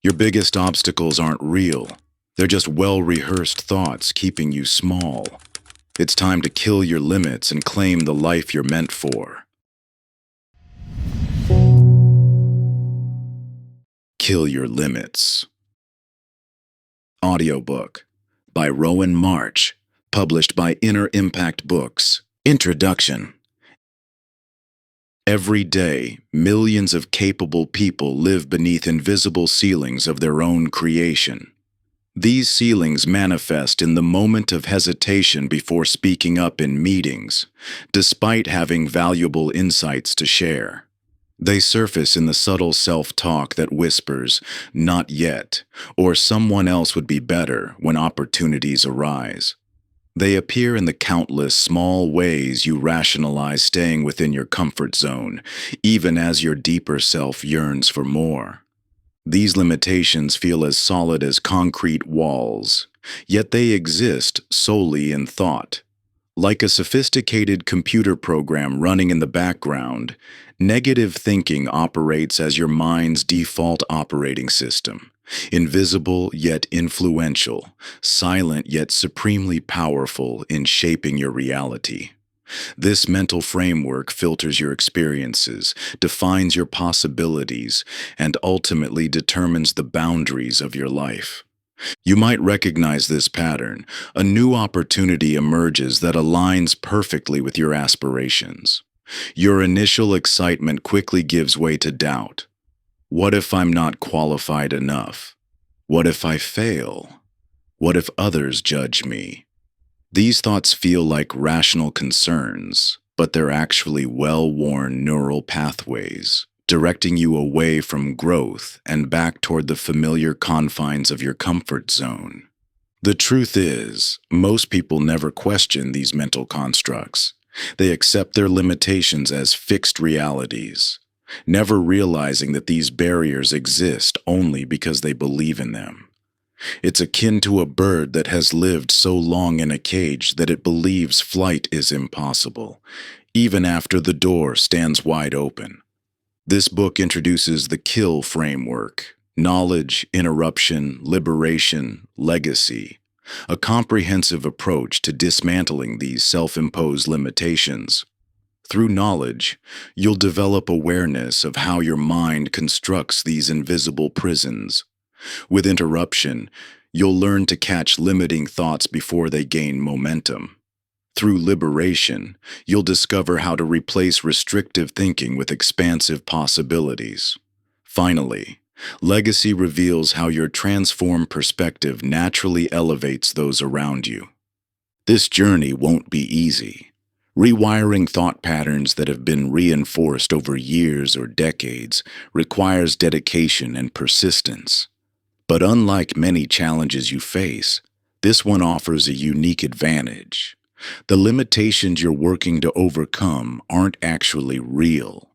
Your biggest obstacles aren't real. They're just well-rehearsed thoughts keeping you small. It's time to kill your limits and claim the life you're meant for. Kill Your Limits. Audiobook by Rowan March, published by Inner Impact Books. Introduction. Every day, millions of capable people live beneath invisible ceilings of their own creation. These ceilings manifest in the moment of hesitation before speaking up in meetings, despite having valuable insights to share. They surface in the subtle self-talk that whispers, "Not yet," or "Someone else would be better" when opportunities arise. They appear in the countless small ways you rationalize staying within your comfort zone, even as your deeper self yearns for more. These limitations feel as solid as concrete walls, yet they exist solely in thought. Like a sophisticated computer program running in the background, negative thinking operates as your mind's default operating system. Invisible yet influential, silent yet supremely powerful in shaping your reality. This mental framework filters your experiences, defines your possibilities, and ultimately determines the boundaries of your life. You might recognize this pattern. A new opportunity emerges that aligns perfectly with your aspirations. Your initial excitement quickly gives way to doubt. What if I'm not qualified enough? What if I fail? What if others judge me? These thoughts feel like rational concerns, but they're actually well-worn neural pathways, directing you away from growth and back toward the familiar confines of your comfort zone. The truth is, most people never question these mental constructs. They accept their limitations as fixed realities, never realizing that these barriers exist only because they believe in them. It's akin to a bird that has lived so long in a cage that it believes flight is impossible, even after the door stands wide open. This book introduces the KILL framework: knowledge, interruption, liberation, legacy, a comprehensive approach to dismantling these self-imposed limitations. Through knowledge, you'll develop awareness of how your mind constructs these invisible prisons. With interruption, you'll learn to catch limiting thoughts before they gain momentum. Through liberation, you'll discover how to replace restrictive thinking with expansive possibilities. Finally, legacy reveals how your transformed perspective naturally elevates those around you. This journey won't be easy. Rewiring thought patterns that have been reinforced over years or decades requires dedication and persistence. But unlike many challenges you face, this one offers a unique advantage. The limitations you're working to overcome aren't actually real.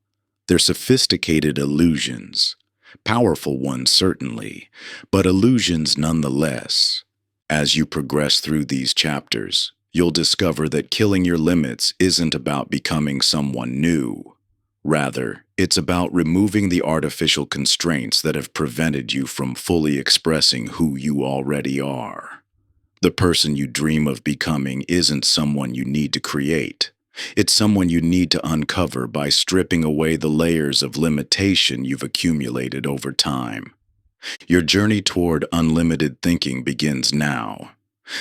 They're sophisticated illusions. Powerful ones, certainly, but illusions nonetheless. As you progress through these chapters, you'll discover that killing your limits isn't about becoming someone new. Rather, it's about removing the artificial constraints that have prevented you from fully expressing who you already are. The person you dream of becoming isn't someone you need to create. It's someone you need to uncover by stripping away the layers of limitation you've accumulated over time. Your journey toward unlimited thinking begins now.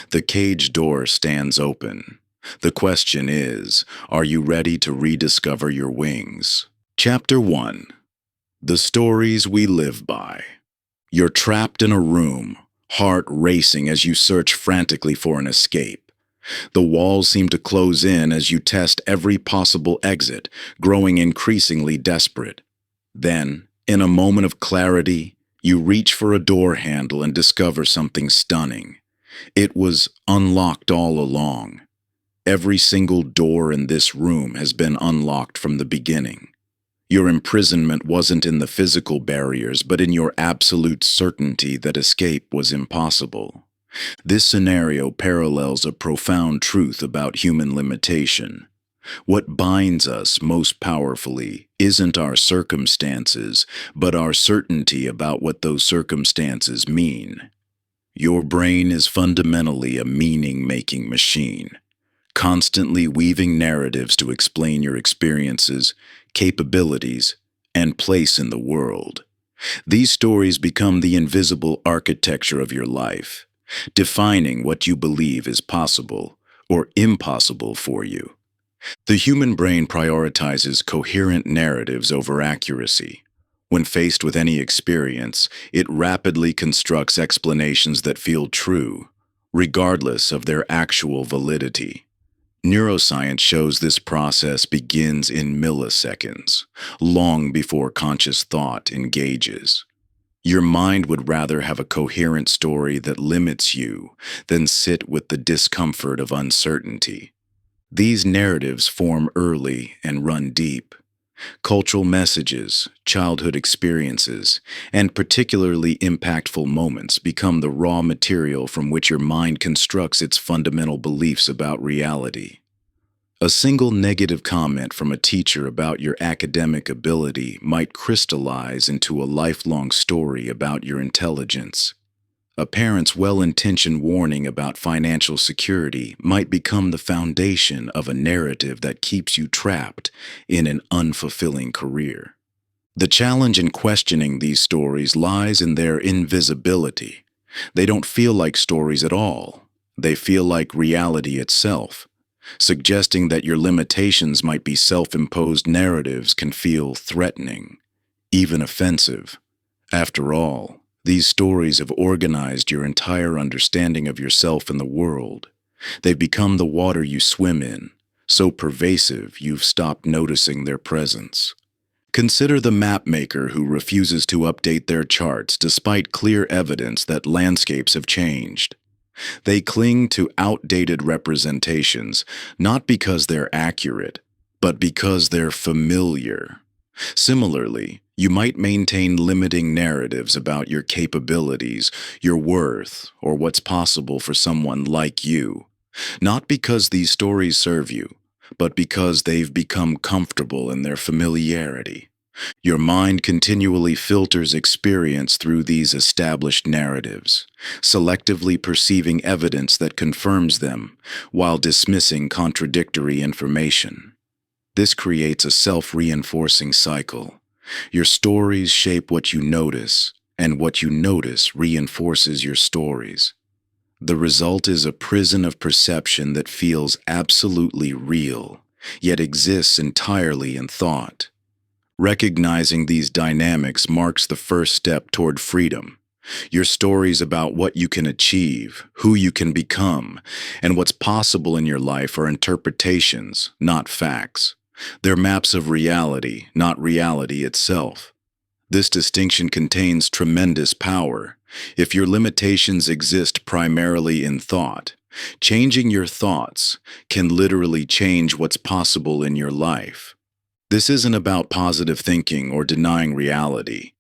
The cage door stands open. The question is, are you ready to rediscover your wings? Chapter 1. The Stories We Live By. You're trapped in a room, heart racing as you search frantically for an escape. The walls seem to close in as you test every possible exit, growing increasingly desperate. Then, in a moment of clarity, you reach for a door handle and discover something stunning. It was unlocked all along. Every single door in this room has been unlocked from the beginning. Your imprisonment wasn't in the physical barriers, but in your absolute certainty that escape was impossible. This scenario parallels a profound truth about human limitation. What binds us most powerfully isn't our circumstances, but our certainty about what those circumstances mean. Your brain is fundamentally a meaning-making machine, constantly weaving narratives to explain your experiences, capabilities, and place in the world. These stories become the invisible architecture of your life, defining what you believe is possible or impossible for you. The human brain prioritizes coherent narratives over accuracy. When faced with any experience, it rapidly constructs explanations that feel true, regardless of their actual validity. Neuroscience shows this process begins in milliseconds, long before conscious thought engages. Your mind would rather have a coherent story that limits you than sit with the discomfort of uncertainty. These narratives form early and run deep. Cultural messages, childhood experiences, and particularly impactful moments become the raw material from which your mind constructs its fundamental beliefs about reality. A single negative comment from a teacher about your academic ability might crystallize into a lifelong story about your intelligence. A parent's well-intentioned warning about financial security might become the foundation of a narrative that keeps you trapped in an unfulfilling career. The challenge in questioning these stories lies in their invisibility. They don't feel like stories at all. They feel like reality itself. Suggesting that your limitations might be self-imposed narratives can feel threatening, even offensive. After all, these stories have organized your entire understanding of yourself and the world. They've become the water you swim in, so pervasive you've stopped noticing their presence. Consider the mapmaker who refuses to update their charts despite clear evidence that landscapes have changed. They cling to outdated representations, not because they're accurate, but because they're familiar. Similarly, you might maintain limiting narratives about your capabilities, your worth, or what's possible for someone like you, not because these stories serve you, but because they've become comfortable in their familiarity. Your mind continually filters experience through these established narratives, selectively perceiving evidence that confirms them while dismissing contradictory information. This creates a self-reinforcing cycle. Your stories shape what you notice, and what you notice reinforces your stories. The result is a prison of perception that feels absolutely real, yet exists entirely in thought. Recognizing these dynamics marks the first step toward freedom. Your stories about what you can achieve, who you can become, and what's possible in your life are interpretations, not facts. They're maps of reality, not reality itself. This distinction contains tremendous power. If your limitations exist primarily in thought, changing your thoughts can literally change what's possible in your life. This isn't about positive thinking or denying reality.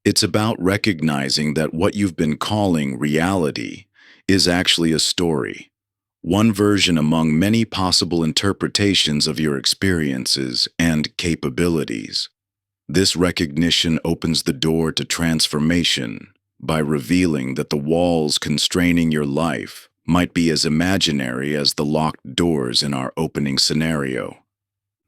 It's about recognizing that what you've been calling reality is actually a story, one version among many possible interpretations of your experiences and capabilities. This recognition opens the door to transformation by revealing that the walls constraining your life might be as imaginary as the locked doors in our opening scenario.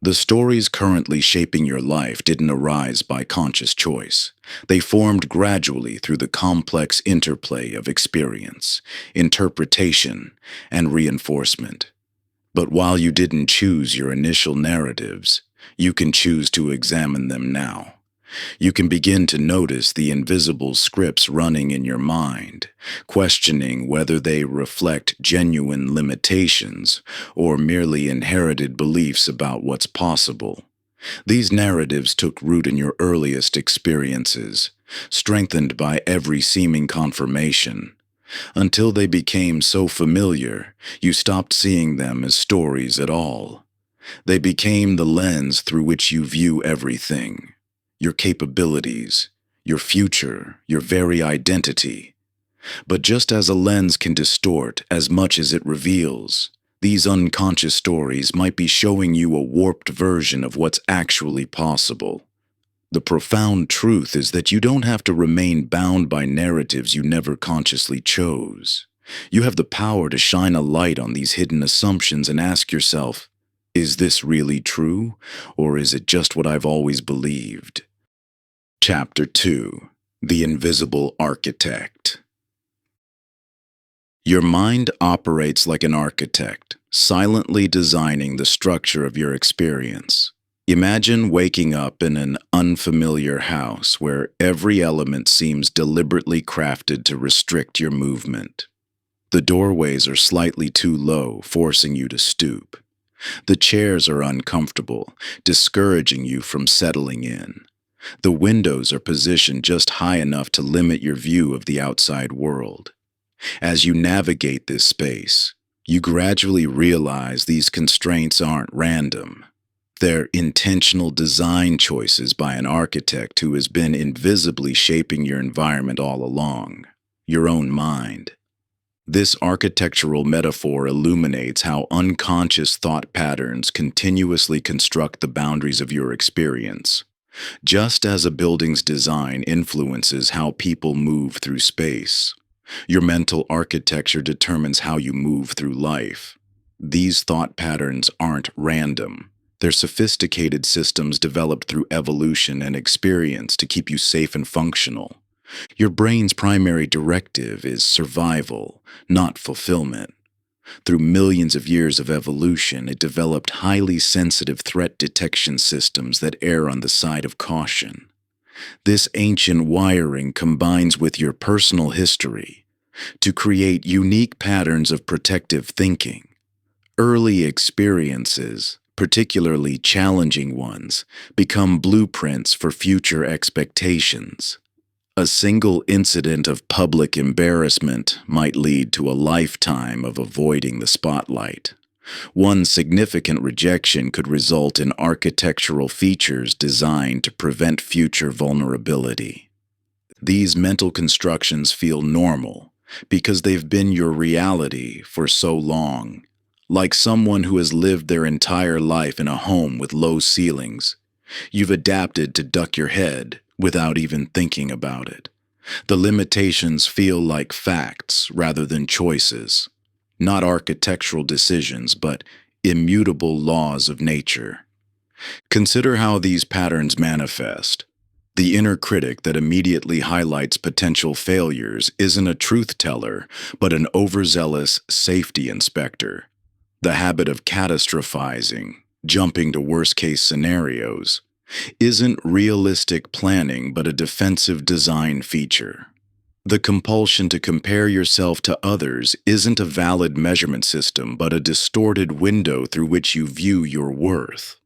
The stories currently shaping your life didn't arise by conscious choice. They formed gradually through the complex interplay of experience, interpretation, and reinforcement. But while you didn't choose your initial narratives, you can choose to examine them now. You can begin to notice the invisible scripts running in your mind, questioning whether they reflect genuine limitations or merely inherited beliefs about what's possible. These narratives took root in your earliest experiences, strengthened by every seeming confirmation. Until they became so familiar, you stopped seeing them as stories at all. They became the lens through which you view everything. Your capabilities, your future, your very identity. But just as a lens can distort as much as it reveals, These unconscious stories might be showing you a warped version of what's actually possible. The profound truth is that you don't have to remain bound by narratives you never consciously chose. You have the power to shine a light on these hidden assumptions and ask yourself, is this really true, or is it just what I've always believed? Chapter 2: The Invisible Architect. Your mind operates like an architect, silently designing the structure of your experience. Imagine waking up in an unfamiliar house where every element seems deliberately crafted to restrict your movement. The doorways are slightly too low, forcing you to stoop. The chairs are uncomfortable, discouraging you from settling in. The windows are positioned just high enough to limit your view of the outside world. As you navigate this space, you gradually realize these constraints aren't random. They're intentional design choices by an architect who has been invisibly shaping your environment all along, your own mind. This architectural metaphor illuminates how unconscious thought patterns continuously construct the boundaries of your experience. Just as a building's design influences how people move through space, your mental architecture determines how you move through life. These thought patterns aren't random. They're sophisticated systems developed through evolution and experience to keep you safe and functional. Your brain's primary directive is survival, not fulfillment. Through millions of years of evolution, it developed highly sensitive threat detection systems that err on the side of caution. This ancient wiring combines with your personal history to create unique patterns of protective thinking. Early experiences, particularly challenging ones, become blueprints for future expectations. A single incident of public embarrassment might lead to a lifetime of avoiding the spotlight. One significant rejection could result in architectural features designed to prevent future vulnerability. These mental constructions feel normal because they've been your reality for so long. Like someone who has lived their entire life in a home with low ceilings, you've adapted to duck your head without even thinking about it. The limitations feel like facts rather than choices, not architectural decisions, but immutable laws of nature. Consider how these patterns manifest. The inner critic that immediately highlights potential failures isn't a truth teller, but an overzealous safety inspector. The habit of catastrophizing, jumping to worst-case scenarios, isn't realistic planning but a defensive design feature. The compulsion to compare yourself to others isn't a valid measurement system but a distorted window through which you view your worth.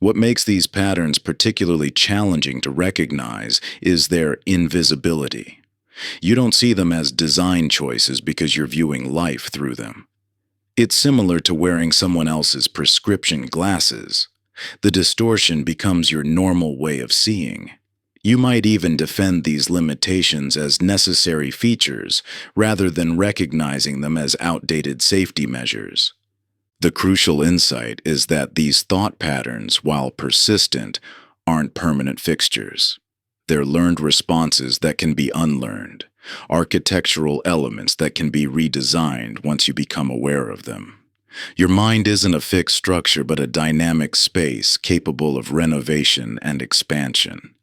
What makes these patterns particularly challenging to recognize is their invisibility. You don't see them as design choices because you're viewing life through them. It's similar to wearing someone else's prescription glasses. The distortion becomes your normal way of seeing. You might even defend these limitations as necessary features rather than recognizing them as outdated safety measures. The crucial insight is that these thought patterns, while persistent, aren't permanent fixtures. They're learned responses that can be unlearned, architectural elements that can be redesigned once you become aware of them. Your mind isn't a fixed structure but a dynamic space capable of renovation and expansion.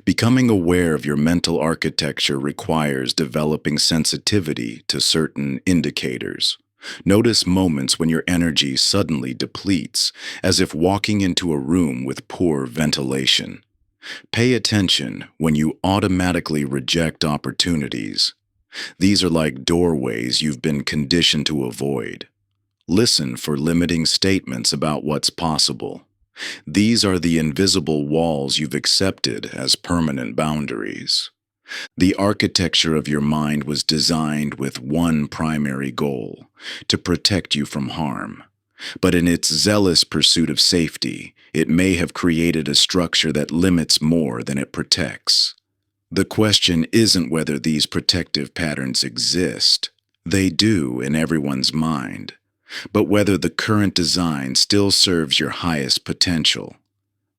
Becoming aware of your mental architecture requires developing sensitivity to certain indicators. Notice moments when your energy suddenly depletes, as if walking into a room with poor ventilation. Pay attention when you automatically reject opportunities. These are like doorways you've been conditioned to avoid. Listen for limiting statements about what's possible. These are the invisible walls you've accepted as permanent boundaries. The architecture of your mind was designed with one primary goal: to protect you from harm. But in its zealous pursuit of safety, it may have created a structure that limits more than it protects. The question isn't whether these protective patterns exist. They do in everyone's mind. but whether the current design still serves your highest potential.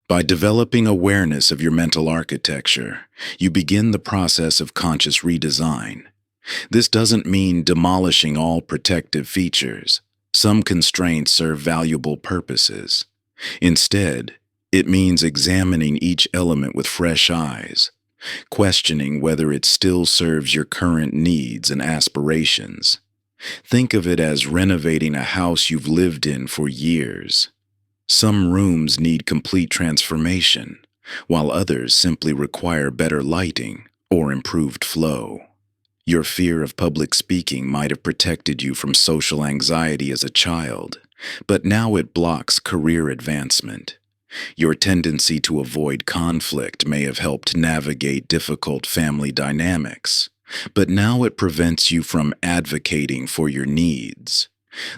By developing awareness of your mental architecture, you begin the process of conscious redesign. This doesn't mean demolishing all protective features. Some constraints serve valuable purposes. Instead, it means examining each element with fresh eyes, questioning whether it still serves your current needs and aspirations. Think of it as renovating a house you've lived in for years. Some rooms need complete transformation, while others simply require better lighting or improved flow. Your fear of public speaking might have protected you from social anxiety as a child, but now it blocks career advancement. Your tendency to avoid conflict may have helped navigate difficult family dynamics, but now it prevents you from advocating for your needs.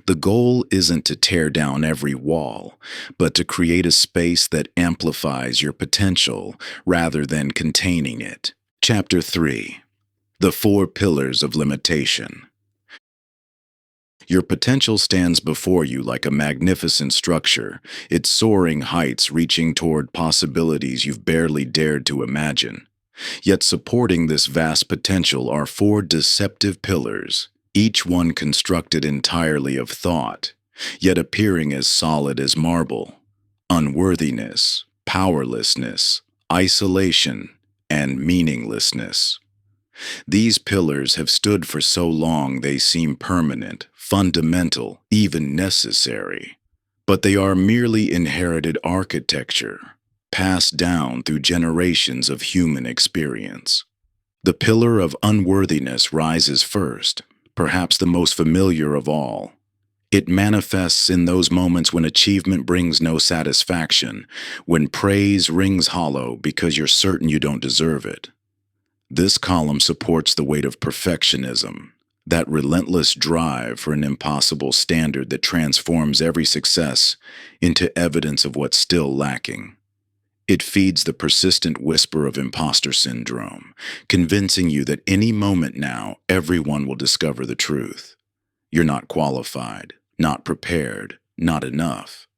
The goal isn't to tear down every wall, but to create a space that amplifies your potential rather than containing it. Chapter 3. The 4 Pillars of Limitation. Your potential stands before you like a magnificent structure, its soaring heights reaching toward possibilities you've barely dared to imagine. Yet supporting this vast potential are 4 deceptive pillars, each one constructed entirely of thought, yet appearing as solid as marble: unworthiness, powerlessness, isolation, and meaninglessness. These pillars have stood for so long they seem permanent, fundamental, even necessary. But they are merely inherited architecture, passed down through generations of human experience. The pillar of unworthiness rises first, perhaps the most familiar of all. It manifests in those moments when achievement brings no satisfaction, when praise rings hollow because you're certain you don't deserve it. This column supports the weight of perfectionism, that relentless drive for an impossible standard that transforms every success into evidence of what's still lacking. It feeds the persistent whisper of imposter syndrome, convincing you that any moment now, everyone will discover the truth. You're not qualified, not prepared, not enough.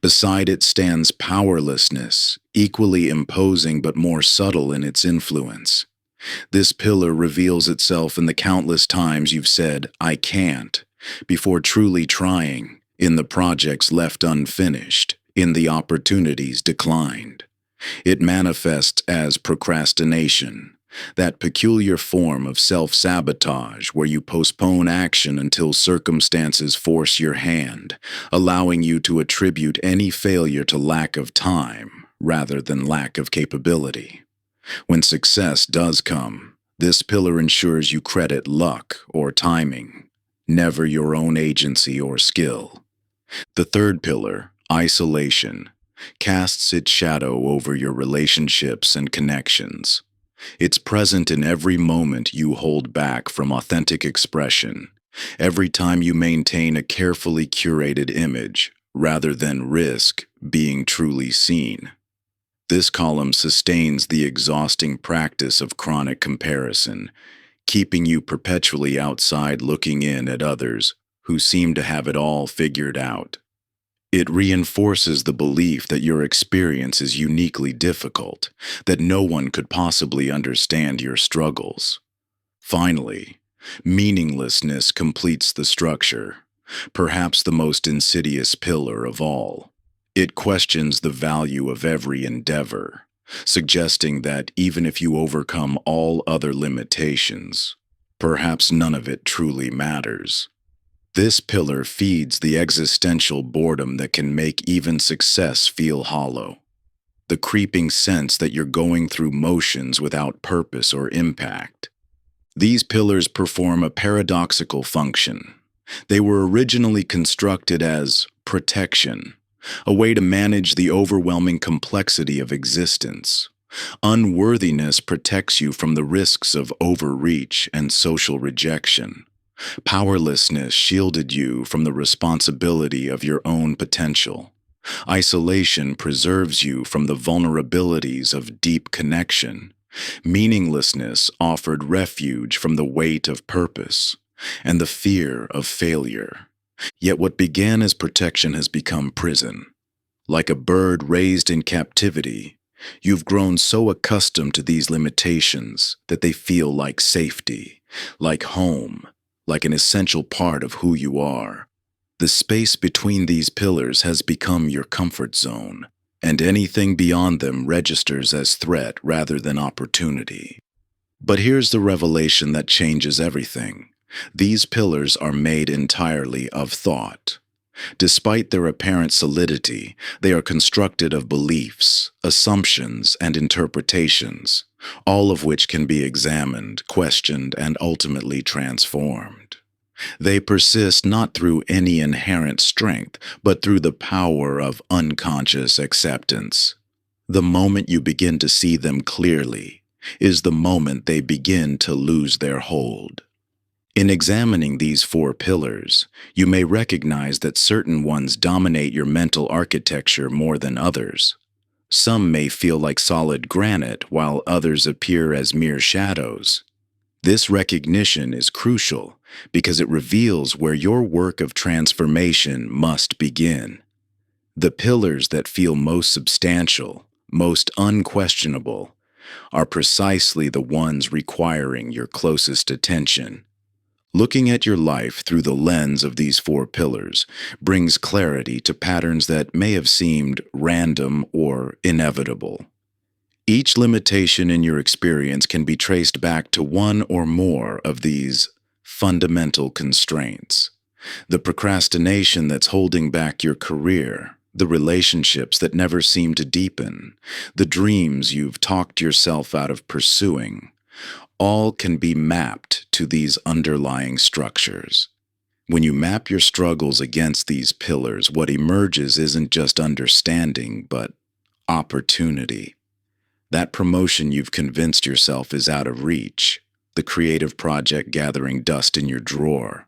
Beside it stands powerlessness, equally imposing but more subtle in its influence. This pillar reveals itself in the countless times you've said, "I can't," before truly trying, in the projects left unfinished, in the opportunities declined. It manifests as procrastination, that peculiar form of self-sabotage where you postpone action until circumstances force your hand, allowing you to attribute any failure to lack of time rather than lack of capability. When success does come, this pillar ensures you credit luck or timing, never your own agency or skill. The 3rd pillar, isolation, casts its shadow over your relationships and connections. It's present in every moment you hold back from authentic expression, every time you maintain a carefully curated image, rather than risk being truly seen. This column sustains the exhausting practice of chronic comparison, keeping you perpetually outside looking in at others who seem to have it all figured out. It reinforces the belief that your experience is uniquely difficult, that no one could possibly understand your struggles. Finally, meaninglessness completes the structure, perhaps the most insidious pillar of all. It questions the value of every endeavor, suggesting that even if you overcome all other limitations, perhaps none of it truly matters. This pillar feeds the existential boredom that can make even success feel hollow, the creeping sense that you're going through motions without purpose or impact. These pillars perform a paradoxical function. They were originally constructed as protection, a way to manage the overwhelming complexity of existence. Unworthiness protects you from the risks of overreach and social rejection. Powerlessness shielded you from the responsibility of your own potential. Isolation preserves you from the vulnerabilities of deep connection. Meaninglessness offered refuge from the weight of purpose and the fear of failure. Yet what began as protection has become prison. Like a bird raised in captivity, you've grown so accustomed to these limitations that they feel like safety, like home, like an essential part of who you are. The space between these pillars has become your comfort zone, and anything beyond them registers as threat rather than opportunity. But here's the revelation that changes everything. These pillars are made entirely of thought. Despite their apparent solidity, they are constructed of beliefs, assumptions, and interpretations, all of which can be examined, questioned, and ultimately transformed. They persist not through any inherent strength, but through the power of unconscious acceptance. The moment you begin to see them clearly is the moment they begin to lose their hold. In examining these four pillars, you may recognize that certain ones dominate your mental architecture more than others. Some may feel like solid granite, while others appear as mere shadows. This recognition is crucial because it reveals where your work of transformation must begin. The pillars that feel most substantial, most unquestionable, are precisely the ones requiring your closest attention. Looking at your life through the lens of these four pillars brings clarity to patterns that may have seemed random or inevitable. Each limitation in your experience can be traced back to one or more of these fundamental constraints. The procrastination that's holding back your career, the relationships that never seem to deepen, the dreams you've talked yourself out of pursuing, all can be mapped to these underlying structures. When you map your struggles against these pillars, what emerges isn't just understanding, but opportunity. That promotion you've convinced yourself is out of reach, the creative project gathering dust in your drawer,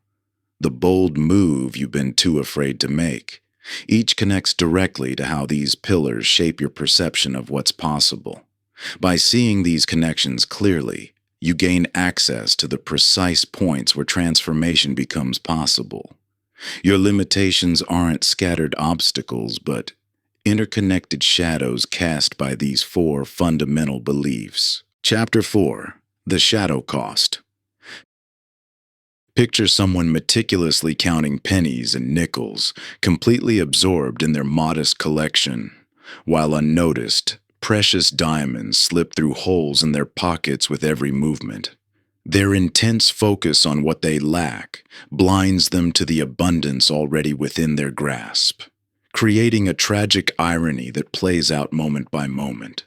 the bold move you've been too afraid to make. Each connects directly to how these pillars shape your perception of what's possible. By seeing these connections clearly, you gain access to the precise points where transformation becomes possible. Your limitations aren't scattered obstacles, but interconnected shadows cast by these four fundamental beliefs. Chapter 4. The Shadow Cost. Picture someone meticulously counting pennies and nickels, completely absorbed in their modest collection, while unnoticed, precious diamonds slip through holes in their pockets with every movement. Their intense focus on what they lack blinds them to the abundance already within their grasp, creating a tragic irony that plays out moment by moment.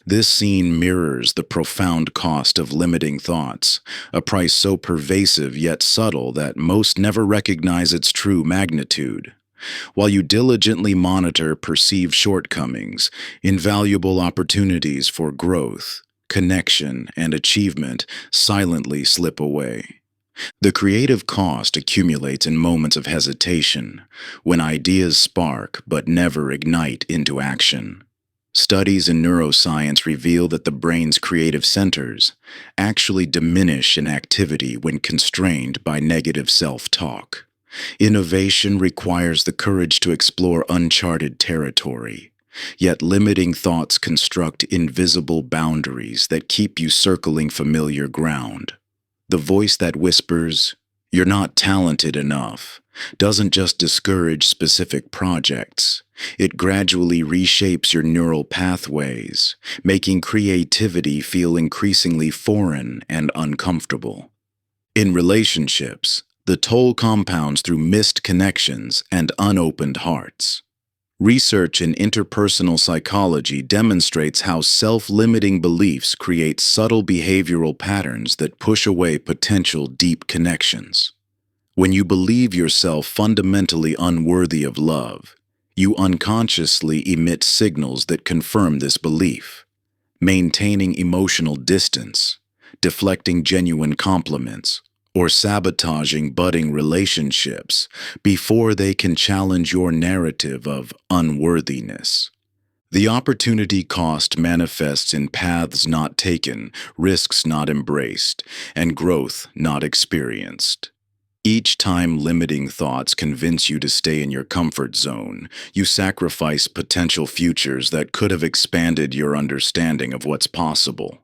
This scene mirrors the profound cost of limiting thoughts, a price so pervasive yet subtle that most never recognize its true magnitude. While you diligently monitor perceived shortcomings, invaluable opportunities for growth, connection, and achievement silently slip away. The creative cost accumulates in moments of hesitation, when ideas spark but never ignite into action. Studies in neuroscience reveal that the brain's creative centers actually diminish in activity when constrained by negative self-talk. Innovation requires the courage to explore uncharted territory, yet limiting thoughts construct invisible boundaries that keep you circling familiar ground. The voice that whispers, "You're not talented enough," doesn't just discourage specific projects. It gradually reshapes your neural pathways, making creativity feel increasingly foreign and uncomfortable. In relationships, the toll compounds through missed connections and unopened hearts. Research in interpersonal psychology demonstrates how self-limiting beliefs create subtle behavioral patterns that push away potential deep connections. When you believe yourself fundamentally unworthy of love, you unconsciously emit signals that confirm this belief. Maintaining emotional distance, deflecting genuine compliments, or sabotaging budding relationships before they can challenge your narrative of unworthiness. The opportunity cost manifests in paths not taken, risks not embraced, and growth not experienced. Each time limiting thoughts convince you to stay in your comfort zone, you sacrifice potential futures that could have expanded your understanding of what's possible.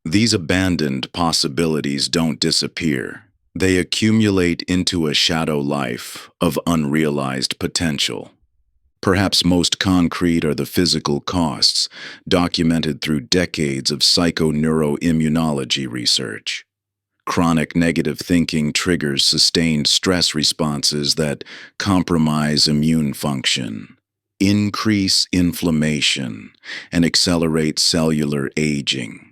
These abandoned possibilities don't disappear. They accumulate into a shadow life of unrealized potential. Perhaps most concrete are the physical costs, documented through decades of psychoneuroimmunology research. Chronic negative thinking triggers sustained stress responses that compromise immune function, increase inflammation, and accelerate cellular aging.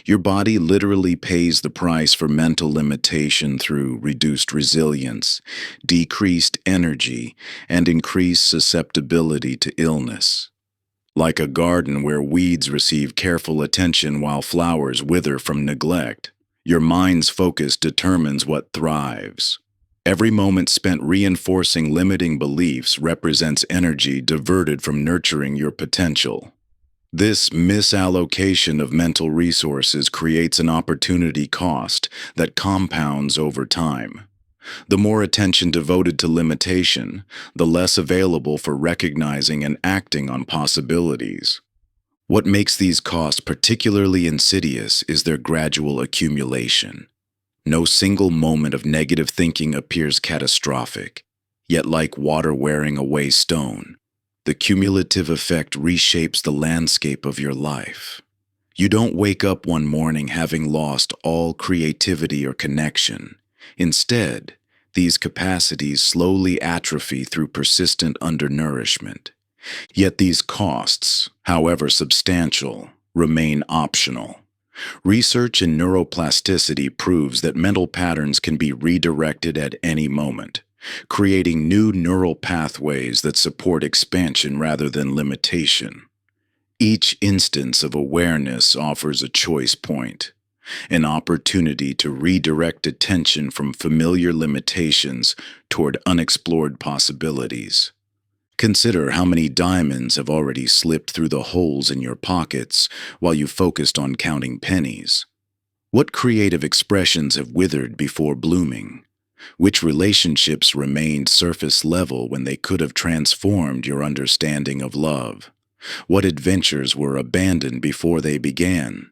Your body literally pays the price for mental limitation through reduced resilience, decreased energy, and increased susceptibility to illness. Like a garden where weeds receive careful attention while flowers wither from neglect, your mind's focus determines what thrives. Every moment spent reinforcing limiting beliefs represents energy diverted from nurturing your potential. This misallocation of mental resources creates an opportunity cost that compounds over time. The more attention devoted to limitation, the less available for recognizing and acting on possibilities. What makes these costs particularly insidious is their gradual accumulation. No single moment of negative thinking appears catastrophic, yet like water wearing away stone, the cumulative effect reshapes the landscape of your life. You don't wake up one morning having lost all creativity or connection. Instead, these capacities slowly atrophy through persistent undernourishment. Yet these costs, however substantial, remain optional. Research in neuroplasticity proves that mental patterns can be redirected at any moment, creating new neural pathways that support expansion rather than limitation. Each instance of awareness offers a choice point, an opportunity to redirect attention from familiar limitations toward unexplored possibilities. Consider how many diamonds have already slipped through the holes in your pockets while you focused on counting pennies. What creative expressions have withered before blooming? Which relationships remained surface level when they could have transformed your understanding of love? What adventures were abandoned before they began?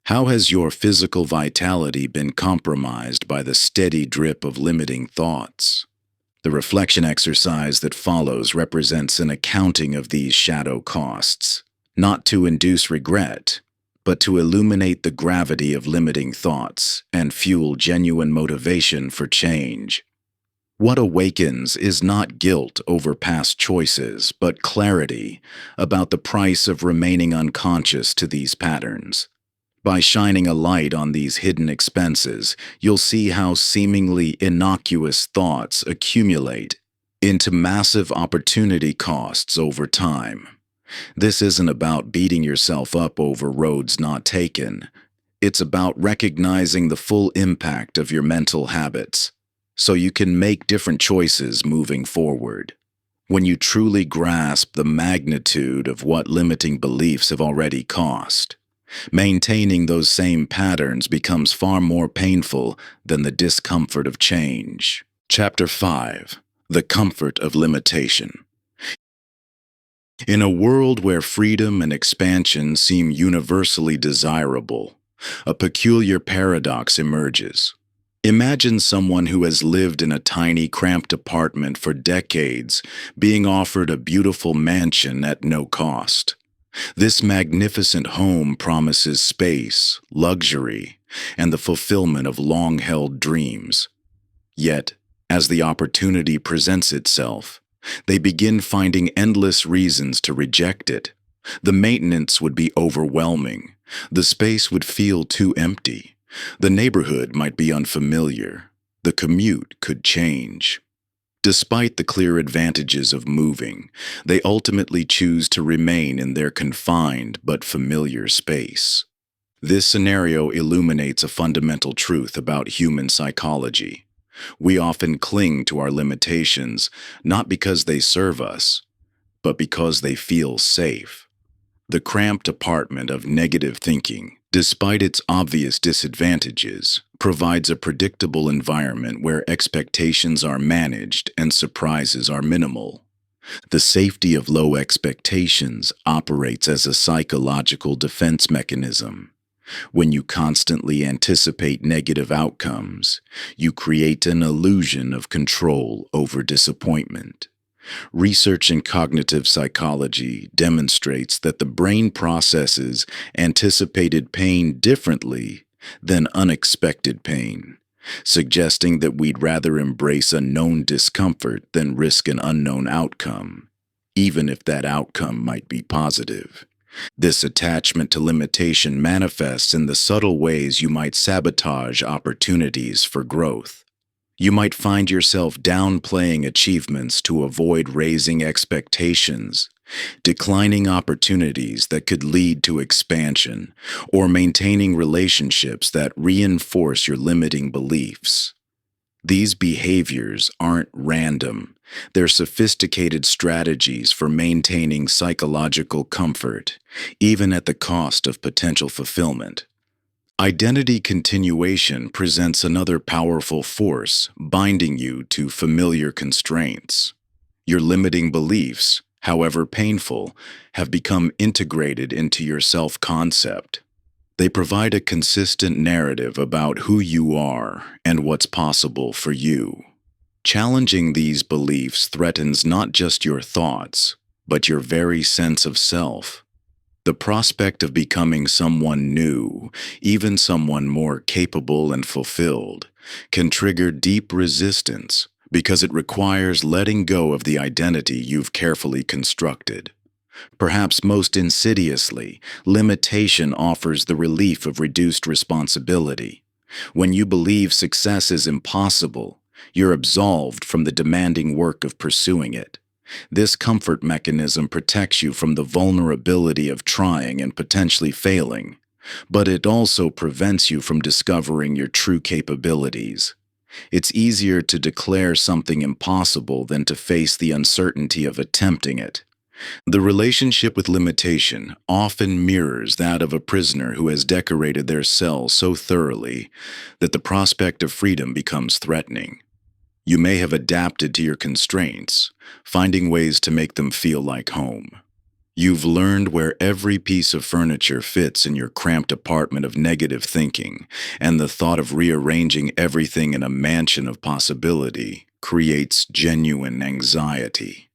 How has your physical vitality been compromised by the steady drip of limiting thoughts? The reflection exercise that follows represents an accounting of these shadow costs, not to induce regret, but to illuminate the gravity of limiting thoughts and fuel genuine motivation for change. What awakens is not guilt over past choices, but clarity about the price of remaining unconscious to these patterns. By shining a light on these hidden expenses, you'll see how seemingly innocuous thoughts accumulate into massive opportunity costs over time. This isn't about beating yourself up over roads not taken. It's about recognizing the full impact of your mental habits, so you can make different choices moving forward. When you truly grasp the magnitude of what limiting beliefs have already cost, maintaining those same patterns becomes far more painful than the discomfort of change. Chapter 5. The Comfort of Limitation. In a world where freedom and expansion seem universally desirable, a peculiar paradox emerges. Imagine someone who has lived in a tiny, cramped apartment for decades being offered a beautiful mansion at no cost. This magnificent home promises space, luxury, and the fulfillment of long-held dreams. Yet, as the opportunity presents itself, they begin finding endless reasons to reject it. The maintenance would be overwhelming. The space would feel too empty. The neighborhood might be unfamiliar. The commute could change. Despite the clear advantages of moving, they ultimately choose to remain in their confined but familiar space. This scenario illuminates a fundamental truth about human psychology. We often cling to our limitations not because they serve us, but because they feel safe. The cramped apartment of negative thinking, despite its obvious disadvantages, provides a predictable environment where expectations are managed and surprises are minimal. The safety of low expectations operates as a psychological defense mechanism. When you constantly anticipate negative outcomes, you create an illusion of control over disappointment. Research in cognitive psychology demonstrates that the brain processes anticipated pain differently than unexpected pain, suggesting that we'd rather embrace a known discomfort than risk an unknown outcome, even if that outcome might be positive. This attachment to limitation manifests in the subtle ways you might sabotage opportunities for growth. You might find yourself downplaying achievements to avoid raising expectations, declining opportunities that could lead to expansion, or maintaining relationships that reinforce your limiting beliefs. These behaviors aren't random. They're sophisticated strategies for maintaining psychological comfort, even at the cost of potential fulfillment. Identity continuation presents another powerful force binding you to familiar constraints. Your limiting beliefs, however painful, have become integrated into your self-concept. They provide a consistent narrative about who you are and what's possible for you. Challenging these beliefs threatens not just your thoughts, but your very sense of self. The prospect of becoming someone new, even someone more capable and fulfilled, can trigger deep resistance because it requires letting go of the identity you've carefully constructed. Perhaps most insidiously, limitation offers the relief of reduced responsibility. When you believe success is impossible, you're absolved from the demanding work of pursuing it. This comfort mechanism protects you from the vulnerability of trying and potentially failing, but it also prevents you from discovering your true capabilities. It's easier to declare something impossible than to face the uncertainty of attempting it. The relationship with limitation often mirrors that of a prisoner who has decorated their cell so thoroughly that the prospect of freedom becomes threatening. You may have adapted to your constraints, finding ways to make them feel like home. You've learned where every piece of furniture fits in your cramped apartment of negative thinking, and the thought of rearranging everything in a mansion of possibility creates genuine anxiety.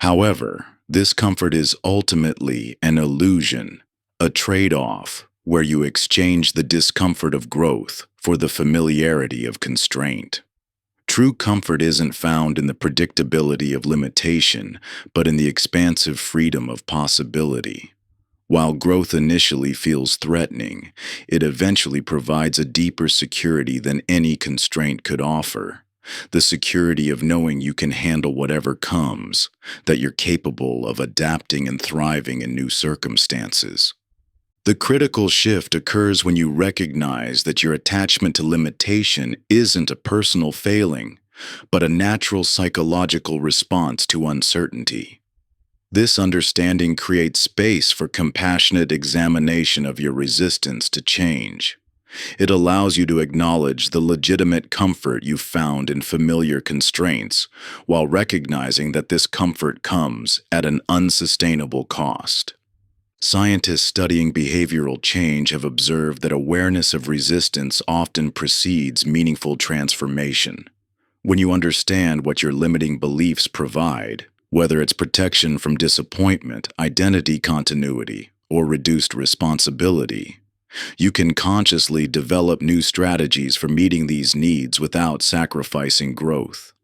However, this comfort is ultimately an illusion, a trade-off where you exchange the discomfort of growth for the familiarity of constraint. True comfort isn't found in the predictability of limitation, but in the expansive freedom of possibility. While growth initially feels threatening, it eventually provides a deeper security than any constraint could offer. The security of knowing you can handle whatever comes, that you're capable of adapting and thriving in new circumstances. The critical shift occurs when you recognize that your attachment to limitation isn't a personal failing, but a natural psychological response to uncertainty. This understanding creates space for compassionate examination of your resistance to change. It allows you to acknowledge the legitimate comfort you've found in familiar constraints, while recognizing that this comfort comes at an unsustainable cost. Scientists studying behavioral change have observed that awareness of resistance often precedes meaningful transformation. When you understand what your limiting beliefs provide, whether it's protection from disappointment, identity continuity, or reduced responsibility, you can consciously develop new strategies for meeting these needs without sacrificing growth.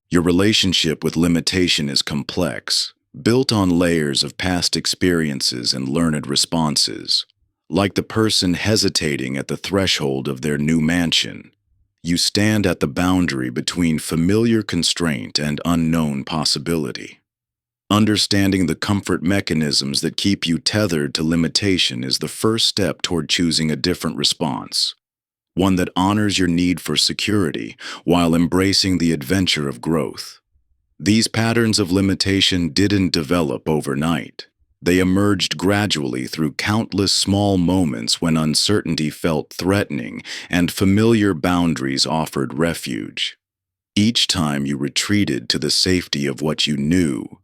Your relationship with limitation is complex, built on layers of past experiences and learned responses. Like the person hesitating at the threshold of their new mansion, you stand at the boundary between familiar constraint and unknown possibility. Understanding the comfort mechanisms that keep you tethered to limitation is the first step toward choosing a different response, one that honors your need for security while embracing the adventure of growth. These patterns of limitation didn't develop overnight. They emerged gradually through countless small moments when uncertainty felt threatening and familiar boundaries offered refuge. Each time you retreated to the safety of what you knew,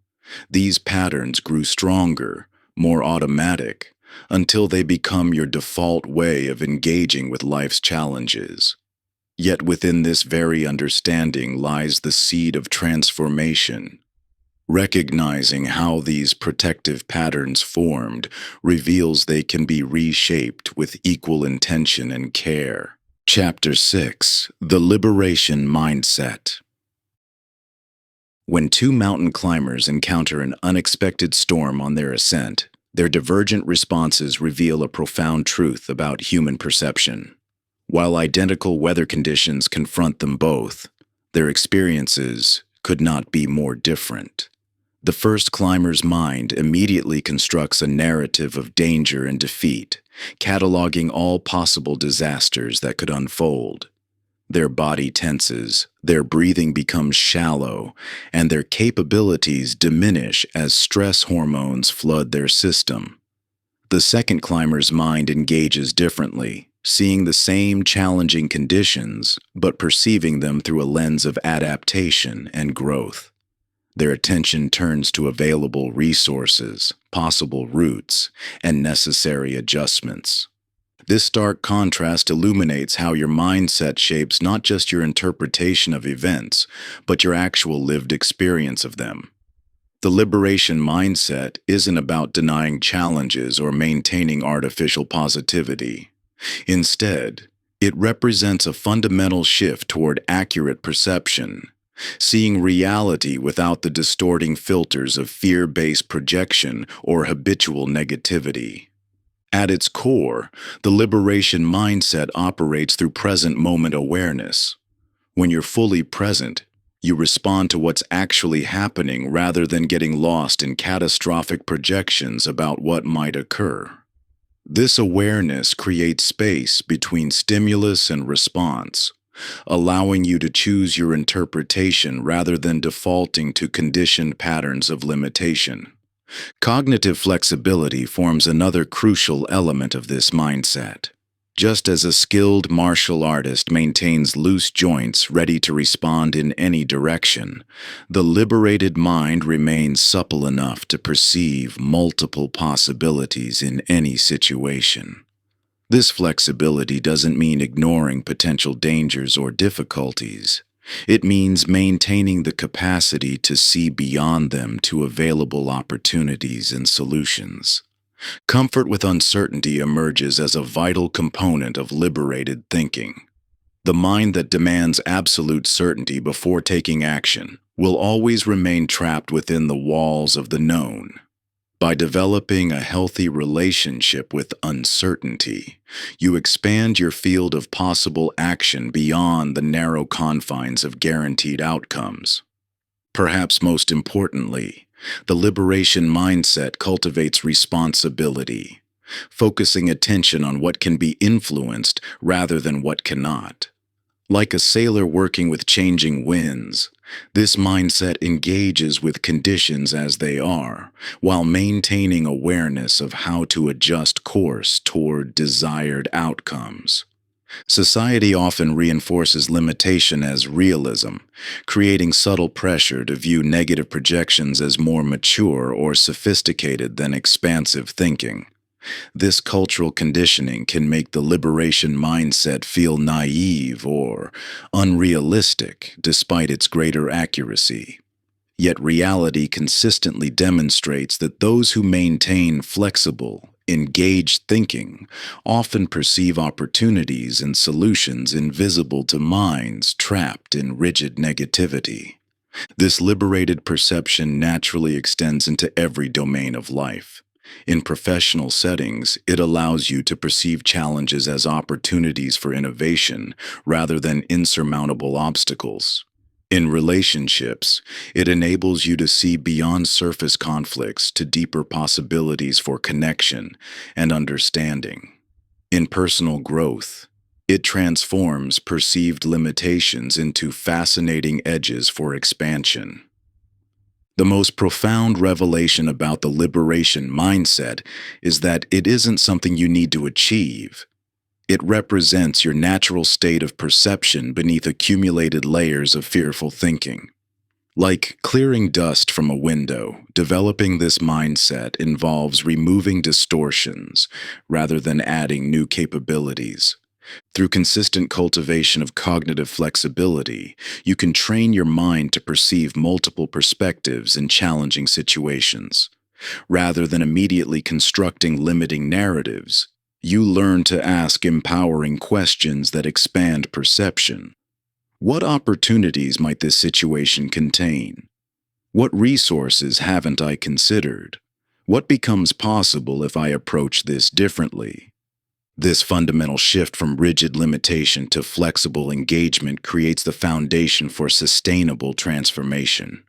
these patterns grew stronger, more automatic, until they become your default way of engaging with life's challenges. Yet within this very understanding lies the seed of transformation. Recognizing how these protective patterns formed reveals they can be reshaped with equal intention and care. Chapter 6: The Liberation Mindset. When two mountain climbers encounter an unexpected storm on their ascent, their divergent responses reveal a profound truth about human perception. While identical weather conditions confront them both, their experiences could not be more different. The first climber's mind immediately constructs a narrative of danger and defeat, cataloging all possible disasters that could unfold. Their body tenses, their breathing becomes shallow, and their capabilities diminish as stress hormones flood their system. The second climber's mind engages differently, seeing the same challenging conditions, but perceiving them through a lens of adaptation and growth. Their attention turns to available resources, possible routes, and necessary adjustments. This stark contrast illuminates how your mindset shapes not just your interpretation of events, but your actual lived experience of them. The liberation mindset isn't about denying challenges or maintaining artificial positivity. Instead, it represents a fundamental shift toward accurate perception, seeing reality without the distorting filters of fear-based projection or habitual negativity. At its core, the liberation mindset operates through present moment awareness. When you're fully present, you respond to what's actually happening rather than getting lost in catastrophic projections about what might occur. This awareness creates space between stimulus and response, allowing you to choose your interpretation rather than defaulting to conditioned patterns of limitation. Cognitive flexibility forms another crucial element of this mindset. Just as a skilled martial artist maintains loose joints ready to respond in any direction, the liberated mind remains supple enough to perceive multiple possibilities in any situation. This flexibility doesn't mean ignoring potential dangers or difficulties. It means maintaining the capacity to see beyond them to available opportunities and solutions. Comfort with uncertainty emerges as a vital component of liberated thinking. The mind that demands absolute certainty before taking action will always remain trapped within the walls of the known. By developing a healthy relationship with uncertainty, you expand your field of possible action beyond the narrow confines of guaranteed outcomes. Perhaps most importantly, the liberation mindset cultivates responsibility, focusing attention on what can be influenced rather than what cannot. Like a sailor working with changing winds, this mindset engages with conditions as they are, while maintaining awareness of how to adjust course toward desired outcomes. Society often reinforces limitation as realism, creating subtle pressure to view negative projections as more mature or sophisticated than expansive thinking. This cultural conditioning can make the liberation mindset feel naive or unrealistic despite its greater accuracy. Yet reality consistently demonstrates that those who maintain flexible, engaged thinking often perceive opportunities and solutions invisible to minds trapped in rigid negativity. This liberated perception naturally extends into every domain of life. In professional settings, it allows you to perceive challenges as opportunities for innovation rather than insurmountable obstacles. In relationships, it enables you to see beyond surface conflicts to deeper possibilities for connection and understanding. In personal growth, it transforms perceived limitations into fascinating edges for expansion. The most profound revelation about the liberation mindset is that it isn't something you need to achieve. It represents your natural state of perception beneath accumulated layers of fearful thinking. Like clearing dust from a window, developing this mindset involves removing distortions rather than adding new capabilities. Through consistent cultivation of cognitive flexibility, you can train your mind to perceive multiple perspectives in challenging situations. Rather than immediately constructing limiting narratives, you learn to ask empowering questions that expand perception. What opportunities might this situation contain? What resources haven't I considered? What becomes possible if I approach this differently? This fundamental shift from rigid limitation to flexible engagement creates the foundation for sustainable transformation.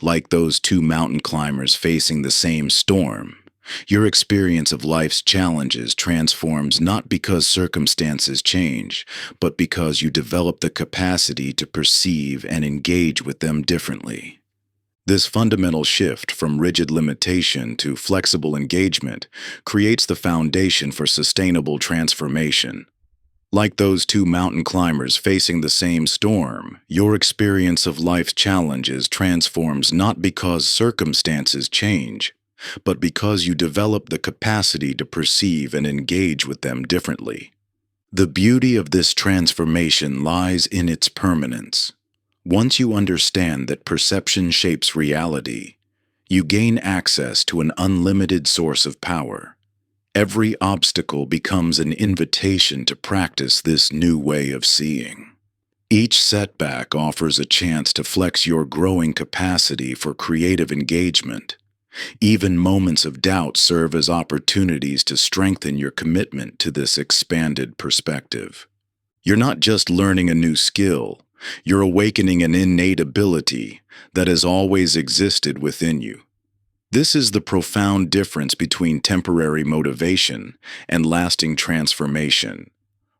Like those two mountain climbers facing the same storm, your experience of life's challenges transforms not because circumstances change, but because you develop the capacity to perceive and engage with them differently. This fundamental shift from rigid limitation to flexible engagement creates the foundation for sustainable transformation. Like those two mountain climbers facing the same storm, your experience of life's challenges transforms not because circumstances change, but because you develop the capacity to perceive and engage with them differently. The beauty of this transformation lies in its permanence. Once you understand that perception shapes reality, you gain access to an unlimited source of power. Every obstacle becomes an invitation to practice this new way of seeing. Each setback offers a chance to flex your growing capacity for creative engagement. Even moments of doubt serve as opportunities to strengthen your commitment to this expanded perspective. You're not just learning a new skill, you're awakening an innate ability that has always existed within you. This is the profound difference between temporary motivation and lasting transformation.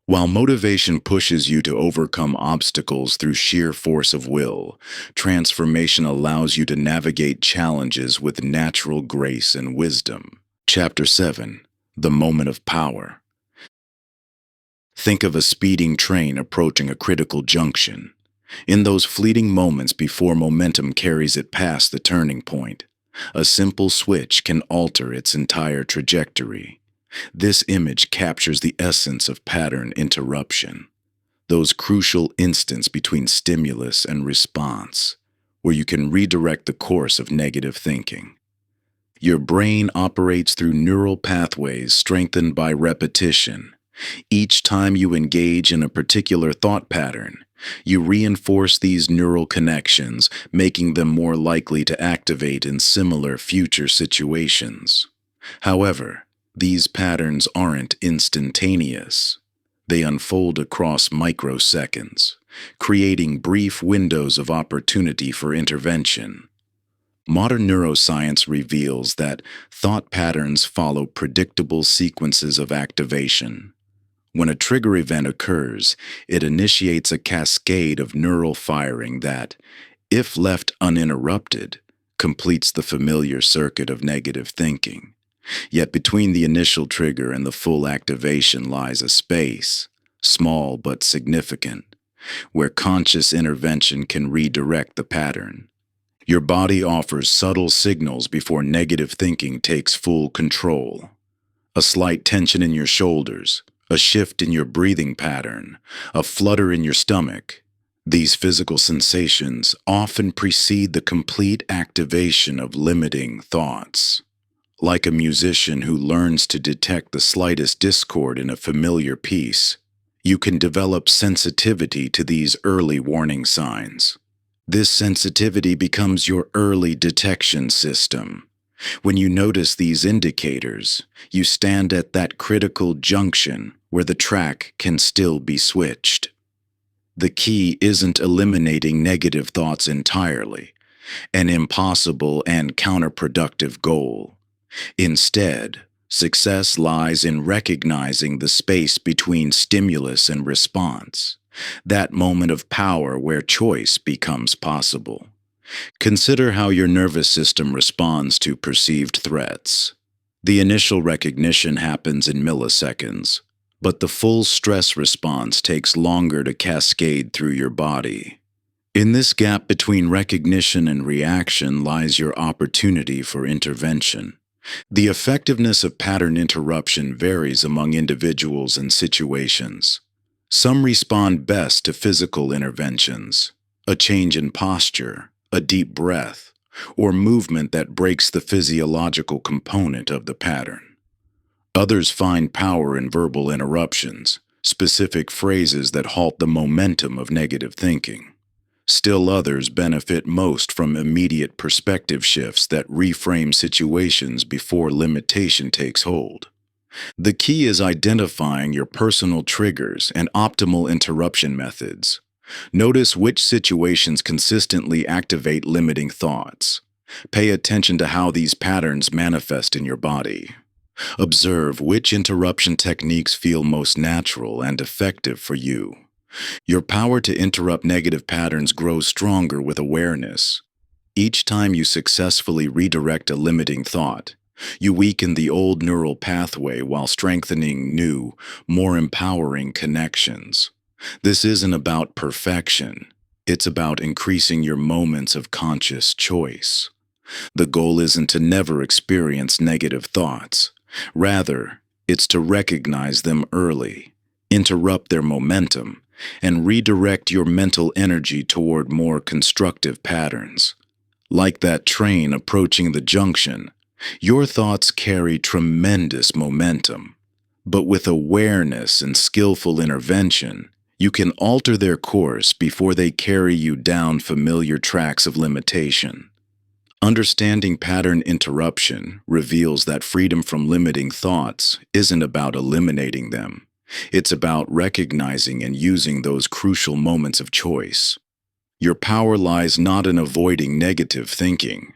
While motivation pushes you to overcome obstacles through sheer force of will, transformation allows you to navigate challenges with natural grace and wisdom. Chapter 7. The Moment of Power. Think of a speeding train approaching a critical junction. In those fleeting moments before momentum carries it past the turning point, a simple switch can alter its entire trajectory. This image captures the essence of pattern interruption, those crucial instants between stimulus and response, where you can redirect the course of negative thinking. Your brain operates through neural pathways strengthened by repetition. Each time you engage in a particular thought pattern, you reinforce these neural connections, making them more likely to activate in similar future situations. However, these patterns aren't instantaneous. They unfold across microseconds, creating brief windows of opportunity for intervention. Modern neuroscience reveals that thought patterns follow predictable sequences of activation. When a trigger event occurs, it initiates a cascade of neural firing that, if left uninterrupted, completes the familiar circuit of negative thinking. Yet between the initial trigger and the full activation lies a space, small but significant, where conscious intervention can redirect the pattern. Your body offers subtle signals before negative thinking takes full control. A slight tension in your shoulders, a shift in your breathing pattern, a flutter in your stomach. These physical sensations often precede the complete activation of limiting thoughts. Like a musician who learns to detect the slightest discord in a familiar piece, you can develop sensitivity to these early warning signs. This sensitivity becomes your early detection system. When you notice these indicators, you stand at that critical junction where the track can still be switched. The key isn't eliminating negative thoughts entirely, an impossible and counterproductive goal. Instead, success lies in recognizing the space between stimulus and response, that moment of power where choice becomes possible. Consider how your nervous system responds to perceived threats. The initial recognition happens in milliseconds, but the full stress response takes longer to cascade through your body. In this gap between recognition and reaction lies your opportunity for intervention. The effectiveness of pattern interruption varies among individuals and situations. Some respond best to physical interventions, a change in posture, a deep breath, or movement that breaks the physiological component of the pattern. Others find power in verbal interruptions, specific phrases that halt the momentum of negative thinking. Still others benefit most from immediate perspective shifts that reframe situations before limitation takes hold. The key is identifying your personal triggers and optimal interruption methods. Notice which situations consistently activate limiting thoughts. Pay attention to how these patterns manifest in your body. Observe which interruption techniques feel most natural and effective for you. Your power to interrupt negative patterns grows stronger with awareness. Each time you successfully redirect a limiting thought, you weaken the old neural pathway while strengthening new, more empowering connections. This isn't about perfection. It's about increasing your moments of conscious choice. The goal isn't to never experience negative thoughts. Rather, it's to recognize them early, interrupt their momentum, and redirect your mental energy toward more constructive patterns. Like that train approaching the junction, your thoughts carry tremendous momentum. But with awareness and skillful intervention, you can alter their course before they carry you down familiar tracks of limitation. Understanding pattern interruption reveals that freedom from limiting thoughts isn't about eliminating them. It's about recognizing and using those crucial moments of choice. Your power lies not in avoiding negative thinking,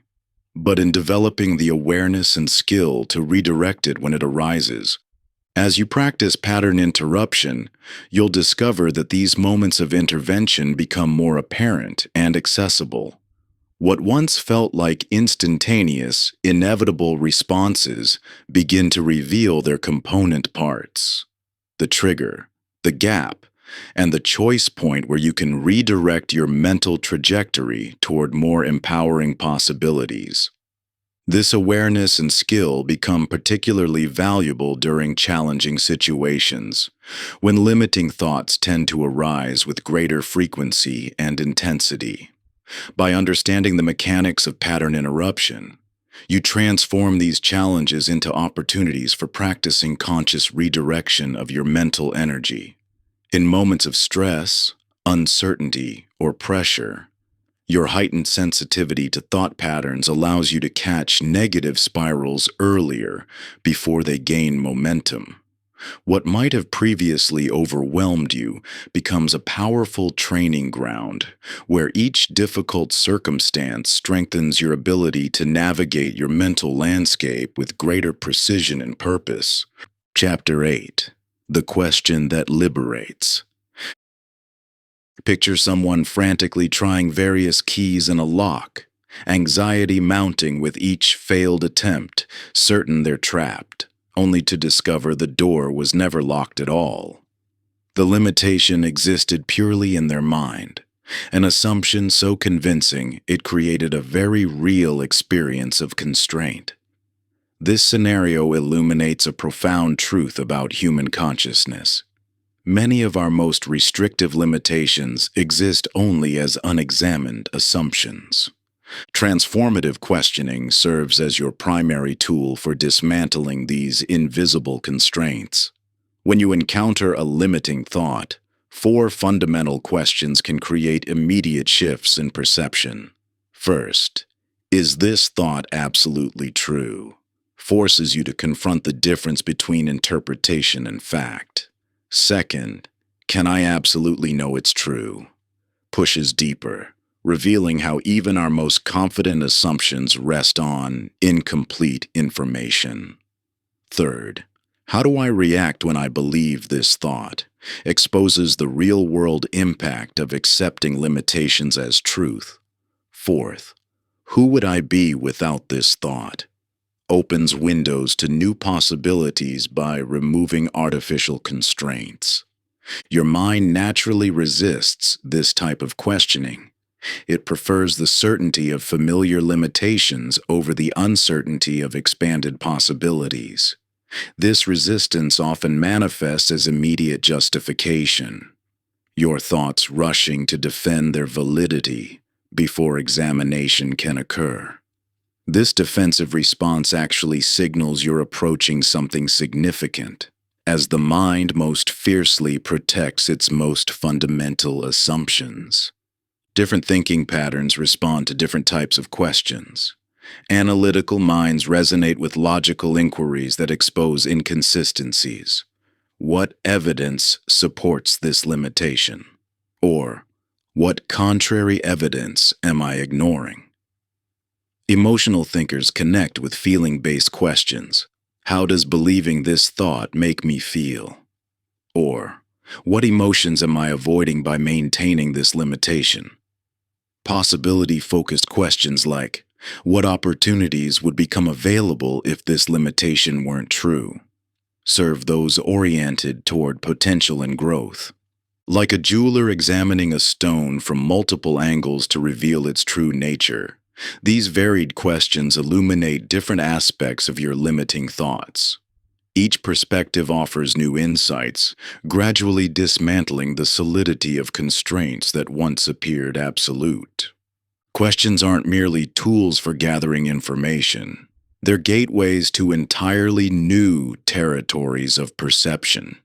but in developing the awareness and skill to redirect it when it arises. As you practice pattern interruption, you'll discover that these moments of intervention become more apparent and accessible. What once felt like instantaneous, inevitable responses begin to reveal their component parts. The trigger, the gap, and the choice point where you can redirect your mental trajectory toward more empowering possibilities. This awareness and skill become particularly valuable during challenging situations, when limiting thoughts tend to arise with greater frequency and intensity. By understanding the mechanics of pattern interruption, you transform these challenges into opportunities for practicing conscious redirection of your mental energy. In moments of stress, uncertainty, or pressure, your heightened sensitivity to thought patterns allows you to catch negative spirals earlier before they gain momentum. What might have previously overwhelmed you becomes a powerful training ground, where each difficult circumstance strengthens your ability to navigate your mental landscape with greater precision and purpose. Chapter 8. The Question That Liberates. Picture someone frantically trying various keys in a lock, anxiety mounting with each failed attempt, certain they're trapped, only to discover the door was never locked at all. The limitation existed purely in their mind, an assumption so convincing it created a very real experience of constraint. This scenario illuminates a profound truth about human consciousness. Many of our most restrictive limitations exist only as unexamined assumptions. Transformative questioning serves as your primary tool for dismantling these invisible constraints. When you encounter a limiting thought, 4 fundamental questions can create immediate shifts in perception. First, is this thought absolutely true? Forces you to confront the difference between interpretation and fact. Second, can I absolutely know it's true? Pushes deeper, revealing how even our most confident assumptions rest on incomplete information. Third, how do I react when I believe this thought? Exposes the real-world impact of accepting limitations as truth. Fourth, who would I be without this thought? Opens windows to new possibilities by removing artificial constraints. Your mind naturally resists this type of questioning. It prefers the certainty of familiar limitations over the uncertainty of expanded possibilities. This resistance often manifests as immediate justification, your thoughts rushing to defend their validity before examination can occur. This defensive response actually signals you're approaching something significant, as the mind most fiercely protects its most fundamental assumptions. Different thinking patterns respond to different types of questions. Analytical minds resonate with logical inquiries that expose inconsistencies. What evidence supports this limitation? Or, what contrary evidence am I ignoring? Emotional thinkers connect with feeling-based questions. How does believing this thought make me feel? Or, what emotions am I avoiding by maintaining this limitation? Possibility-focused questions like, what opportunities would become available if this limitation weren't true, serve those oriented toward potential and growth. Like a jeweler examining a stone from multiple angles to reveal its true nature, these varied questions illuminate different aspects of your limiting thoughts. Each perspective offers new insights, gradually dismantling the solidity of constraints that once appeared absolute. Questions aren't merely tools for gathering information. They're gateways to entirely new territories of perception.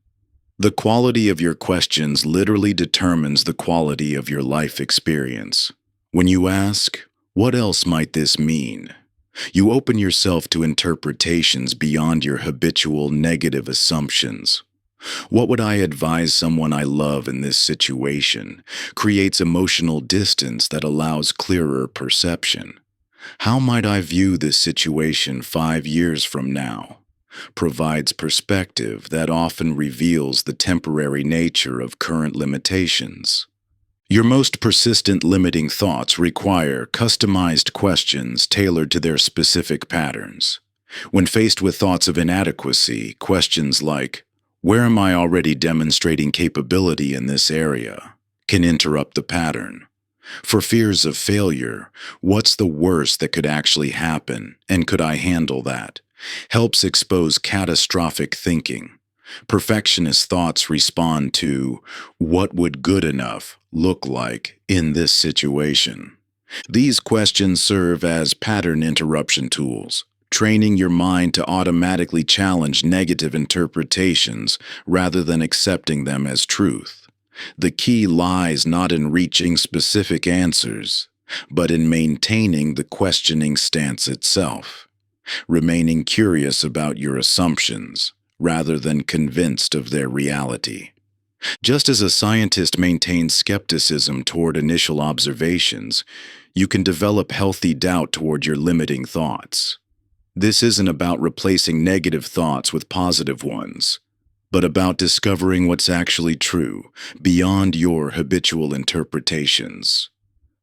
The quality of your questions literally determines the quality of your life experience. When you ask, "What else might this mean?" you open yourself to interpretations beyond your habitual negative assumptions. What would I advise someone I love in this situation creates emotional distance that allows clearer perception. How might I view this situation 5 years from now? Provides perspective that often reveals the temporary nature of current limitations. Your most persistent limiting thoughts require customized questions tailored to their specific patterns. When faced with thoughts of inadequacy, questions like, "Where am I already demonstrating capability in this area?" can interrupt the pattern. For fears of failure, what's the worst that could actually happen, and could I handle that? Helps expose catastrophic thinking. Perfectionist thoughts respond to, what would good enough look like in this situation? These questions serve as pattern interruption tools, training your mind to automatically challenge negative interpretations rather than accepting them as truth. The key lies not in reaching specific answers, but in maintaining the questioning stance itself, remaining curious about your assumptions rather than convinced of their reality. Just as a scientist maintains skepticism toward initial observations, you can develop healthy doubt toward your limiting thoughts. This isn't about replacing negative thoughts with positive ones, but about discovering what's actually true beyond your habitual interpretations.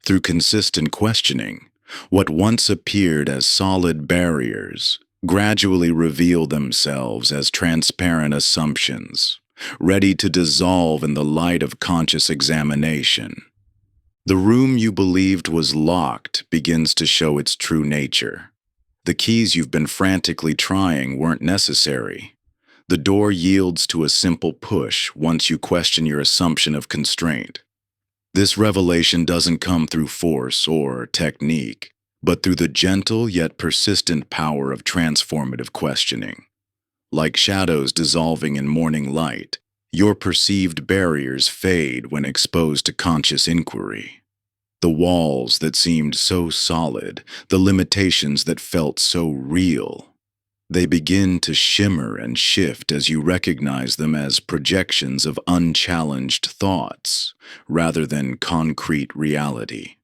Through consistent questioning, what once appeared as solid barriers gradually reveal themselves as transparent assumptions, ready to dissolve in the light of conscious examination. The room you believed was locked begins to show its true nature. The keys you've been frantically trying weren't necessary. The door yields to a simple push once you question your assumption of constraint. This revelation doesn't come through force or technique, but through the gentle yet persistent power of transformative questioning. Like shadows dissolving in morning light, your perceived barriers fade when exposed to conscious inquiry. The walls that seemed so solid, the limitations that felt so real, they begin to shimmer and shift as you recognize them as projections of unchallenged thoughts rather than concrete reality.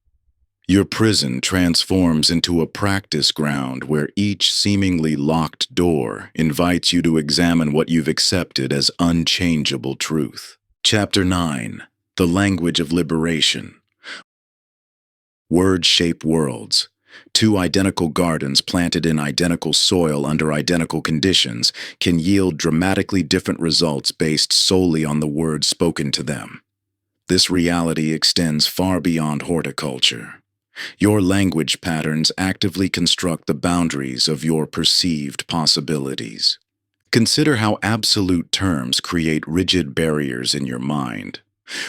Your prison transforms into a practice ground where each seemingly locked door invites you to examine what you've accepted as unchangeable truth. Chapter 9: The Language of Liberation. Words shape worlds. Two identical gardens planted in identical soil under identical conditions can yield dramatically different results based solely on the words spoken to them. This reality extends far beyond horticulture. Your language patterns actively construct the boundaries of your perceived possibilities. Consider how absolute terms create rigid barriers in your mind.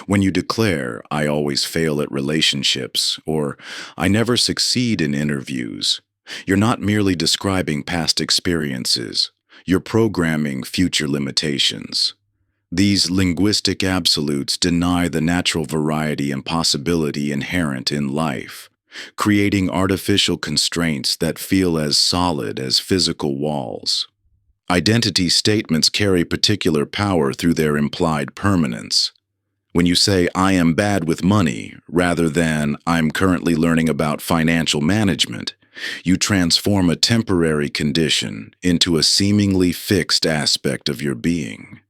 When you declare, "I always fail at relationships," or "I never succeed in interviews," you're not merely describing past experiences, you're programming future limitations. These linguistic absolutes deny the natural variety and possibility inherent in life, creating artificial constraints that feel as solid as physical walls. Identity statements carry particular power through their implied permanence. When you say, "I am bad with money," rather than "I'm currently learning about financial management," you transform a temporary condition into a seemingly fixed aspect of your being.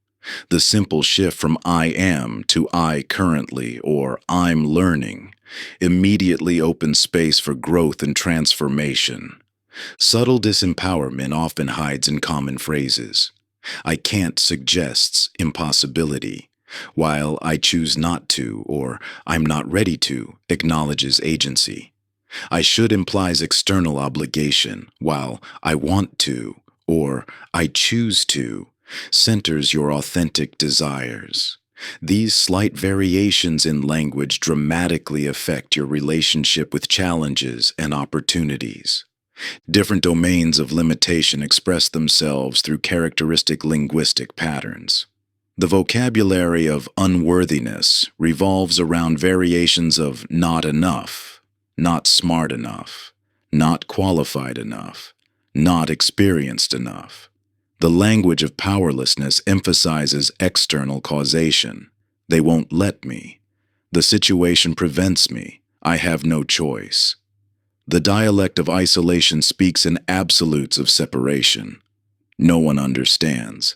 The simple shift from "I am" to "I currently" or "I'm learning" immediately opens space for growth and transformation. Subtle disempowerment often hides in common phrases. "I can't" suggests impossibility, while "I choose not to" or "I'm not ready to" acknowledges agency. "I should" implies external obligation, while "I want to" or "I choose to" centers your authentic desires. These slight variations in language dramatically affect your relationship with challenges and opportunities. Different domains of limitation express themselves through characteristic linguistic patterns. The vocabulary of unworthiness revolves around variations of "not enough," "not smart enough," "not qualified enough," "not experienced enough." The language of powerlessness emphasizes external causation. "They won't let me." "The situation prevents me." "I have no choice." The dialect of isolation speaks in absolutes of separation. "No one understands."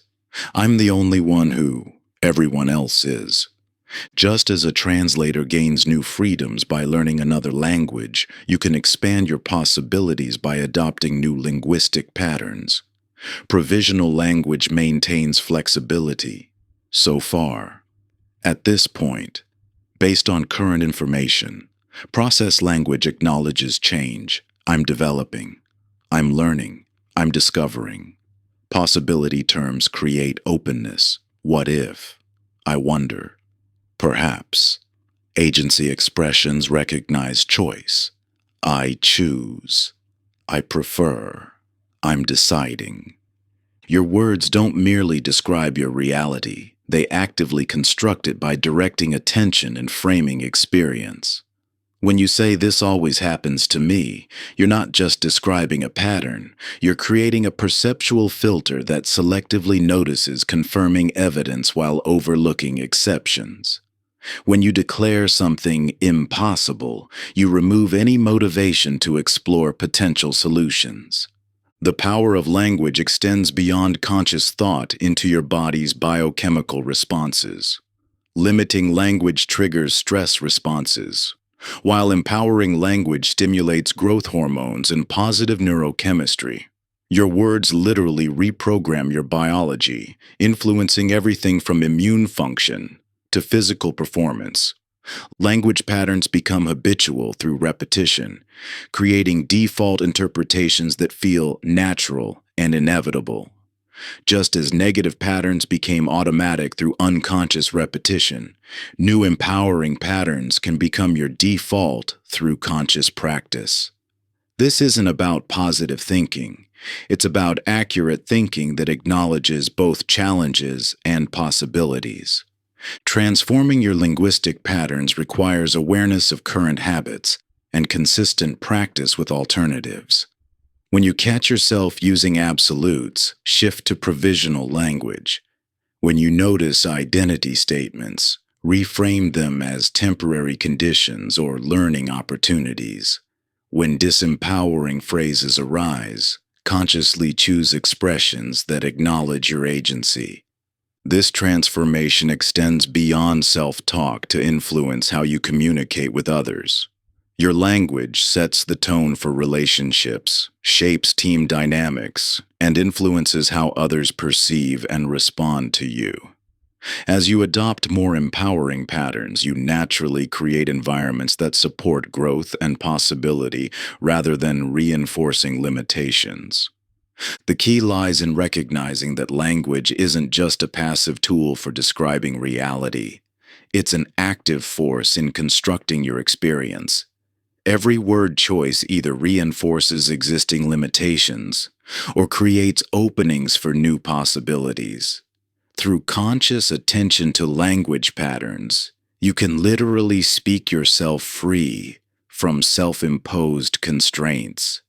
"I'm the only one who," "everyone else is." Just as a translator gains new freedoms by learning another language, you can expand your possibilities by adopting new linguistic patterns. Provisional language maintains flexibility. So far. At this point, based on current information, process language acknowledges change. "I'm developing." "I'm learning." "I'm discovering." Possibility terms create openness. "What if?" "I wonder." "Perhaps." Agency expressions recognize choice. "I choose." "I prefer." "I'm deciding." Your words don't merely describe your reality, they actively construct it by directing attention and framing experience. When you say, "This always happens to me," you're not just describing a pattern, you're creating a perceptual filter that selectively notices confirming evidence while overlooking exceptions. When you declare something impossible, you remove any motivation to explore potential solutions. The power of language extends beyond conscious thought into your body's biochemical responses. Limiting language triggers stress responses, while empowering language stimulates growth hormones and positive neurochemistry. Your words literally reprogram your biology, influencing everything from immune function to physical performance. Language patterns become habitual through repetition, creating default interpretations that feel natural and inevitable. Just as negative patterns became automatic through unconscious repetition, new empowering patterns can become your default through conscious practice. This isn't about positive thinking. It's about accurate thinking that acknowledges both challenges and possibilities. Transforming your linguistic patterns requires awareness of current habits and consistent practice with alternatives. When you catch yourself using absolutes, shift to provisional language. When you notice identity statements, reframe them as temporary conditions or learning opportunities. When disempowering phrases arise, consciously choose expressions that acknowledge your agency. This transformation extends beyond self-talk to influence how you communicate with others. Your language sets the tone for relationships, shapes team dynamics, and influences how others perceive and respond to you. As you adopt more empowering patterns, you naturally create environments that support growth and possibility rather than reinforcing limitations. The key lies in recognizing that language isn't just a passive tool for describing reality. It's an active force in constructing your experience. Every word choice either reinforces existing limitations or creates openings for new possibilities. Through conscious attention to language patterns, you can literally speak yourself free from self-imposed constraints.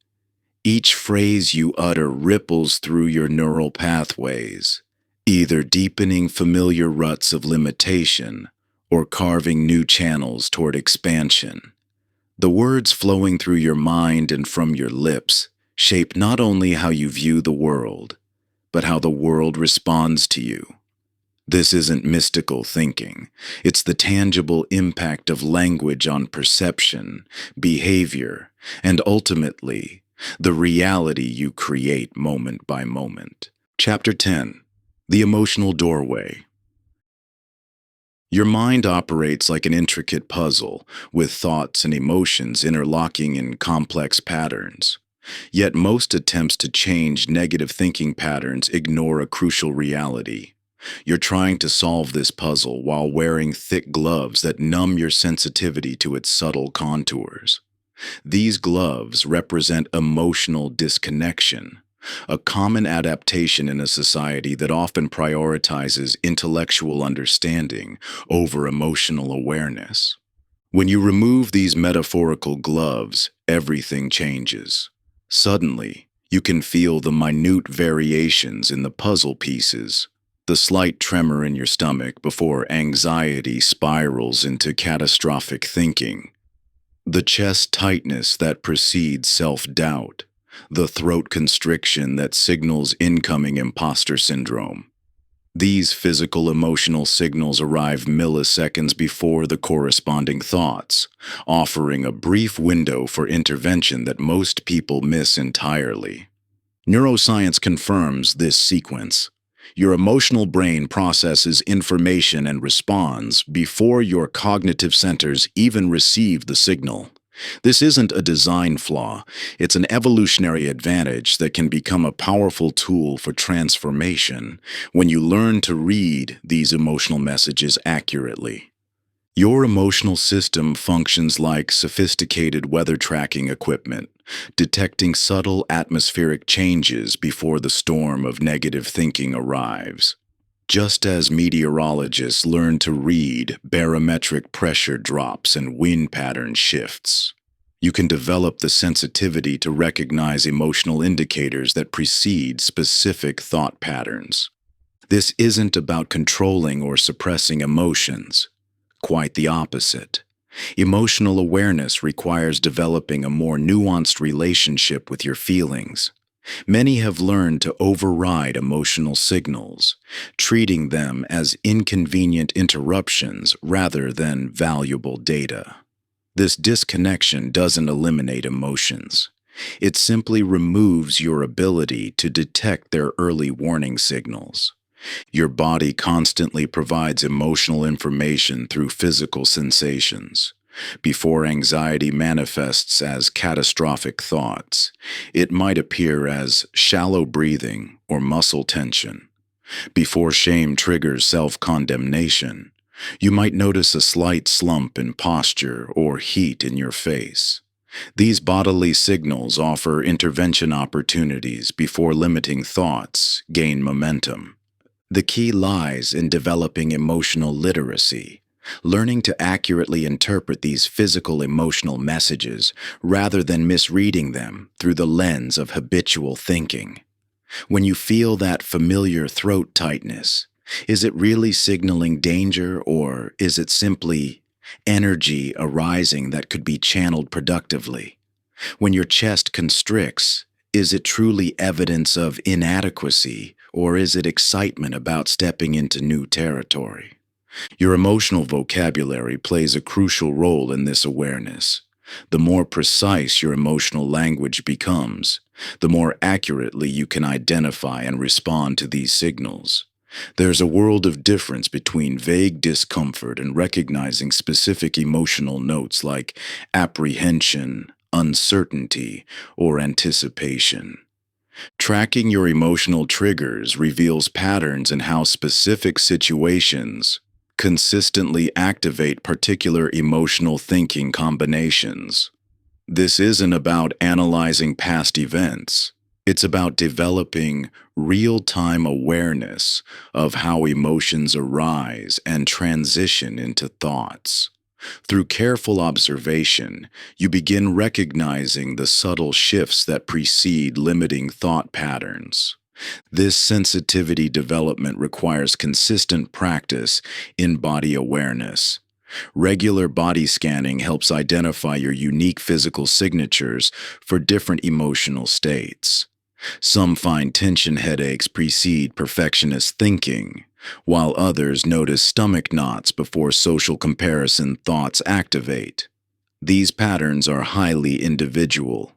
Each phrase you utter ripples through your neural pathways, either deepening familiar ruts of limitation or carving new channels toward expansion. The words flowing through your mind and from your lips shape not only how you view the world, but how the world responds to you. This isn't mystical thinking. It's the tangible impact of language on perception, behavior, and ultimately, the reality you create moment by moment. Chapter 10. The Emotional Doorway. Your mind operates like an intricate puzzle, with thoughts and emotions interlocking in complex patterns. Yet most attempts to change negative thinking patterns ignore a crucial reality. You're trying to solve this puzzle while wearing thick gloves that numb your sensitivity to its subtle contours. These gloves represent emotional disconnection, a common adaptation in a society that often prioritizes intellectual understanding over emotional awareness. When you remove these metaphorical gloves, everything changes. Suddenly, you can feel the minute variations in the puzzle pieces, the slight tremor in your stomach before anxiety spirals into catastrophic thinking, the chest tightness that precedes self-doubt, the throat constriction that signals incoming imposter syndrome. These physical emotional signals arrive milliseconds before the corresponding thoughts, offering a brief window for intervention that most people miss entirely. Neuroscience confirms this sequence. Your emotional brain processes information and responds before your cognitive centers even receive the signal. This isn't a design flaw, it's an evolutionary advantage that can become a powerful tool for transformation when you learn to read these emotional messages accurately. Your emotional system functions like sophisticated weather tracking equipment, detecting subtle atmospheric changes before the storm of negative thinking arrives. Just as meteorologists learn to read barometric pressure drops and wind pattern shifts, you can develop the sensitivity to recognize emotional indicators that precede specific thought patterns. This isn't about controlling or suppressing emotions. Quite the opposite. Emotional awareness requires developing a more nuanced relationship with your feelings. Many have learned to override emotional signals, treating them as inconvenient interruptions rather than valuable data. This disconnection doesn't eliminate emotions. It simply removes your ability to detect their early warning signals. Your body constantly provides emotional information through physical sensations. Before anxiety manifests as catastrophic thoughts, it might appear as shallow breathing or muscle tension. Before shame triggers self-condemnation, you might notice a slight slump in posture or heat in your face. These bodily signals offer intervention opportunities before limiting thoughts gain momentum. The key lies in developing emotional literacy, learning to accurately interpret these physical emotional messages rather than misreading them through the lens of habitual thinking. When you feel that familiar throat tightness, is it really signaling danger or is it simply energy arising that could be channeled productively? When your chest constricts, is it truly evidence of inadequacy, or is it excitement about stepping into new territory? Your emotional vocabulary plays a crucial role in this awareness. The more precise your emotional language becomes, the more accurately you can identify and respond to these signals. There's a world of difference between vague discomfort and recognizing specific emotional notes like apprehension, uncertainty, or anticipation. Tracking your emotional triggers reveals patterns in how specific situations consistently activate particular emotional thinking combinations. This isn't about analyzing past events. It's about developing real-time awareness of how emotions arise and transition into thoughts. Through careful observation, you begin recognizing the subtle shifts that precede limiting thought patterns. This sensitivity development requires consistent practice in body awareness. Regular body scanning helps identify your unique physical signatures for different emotional states. Some find tension headaches precede perfectionist thinking, while others notice stomach knots before social comparison thoughts activate. These patterns are highly individual.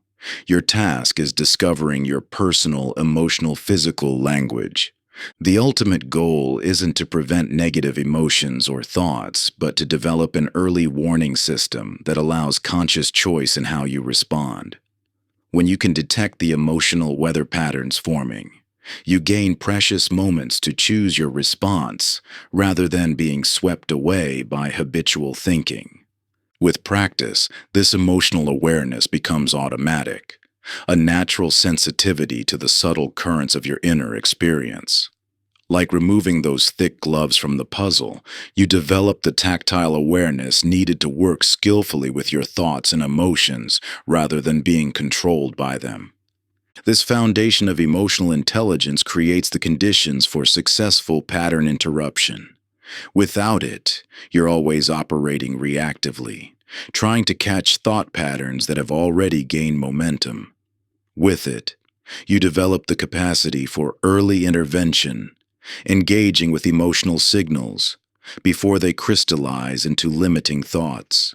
Your task is discovering your personal emotional physical language. The ultimate goal isn't to prevent negative emotions or thoughts, but to develop an early warning system that allows conscious choice in how you respond. When you can detect the emotional weather patterns forming, you gain precious moments to choose your response rather than being swept away by habitual thinking. With practice, this emotional awareness becomes automatic, a natural sensitivity to the subtle currents of your inner experience. Like removing those thick gloves from the puzzle, you develop the tactile awareness needed to work skillfully with your thoughts and emotions rather than being controlled by them. This foundation of emotional intelligence creates the conditions for successful pattern interruption. Without it, you're always operating reactively, trying to catch thought patterns that have already gained momentum. With it, you develop the capacity for early intervention, engaging with emotional signals before they crystallize into limiting thoughts.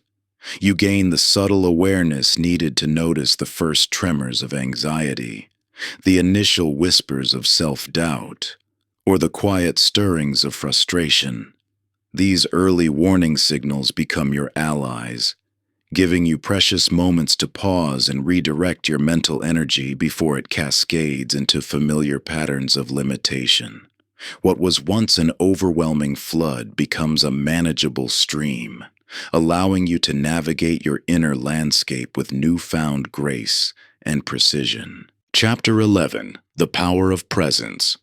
You gain the subtle awareness needed to notice the first tremors of anxiety, the initial whispers of self-doubt, or the quiet stirrings of frustration. These early warning signals become your allies, giving you precious moments to pause and redirect your mental energy before it cascades into familiar patterns of limitation. What was once an overwhelming flood becomes a manageable stream, allowing you to navigate your inner landscape with newfound grace and precision. Chapter 11: The Power of Presence.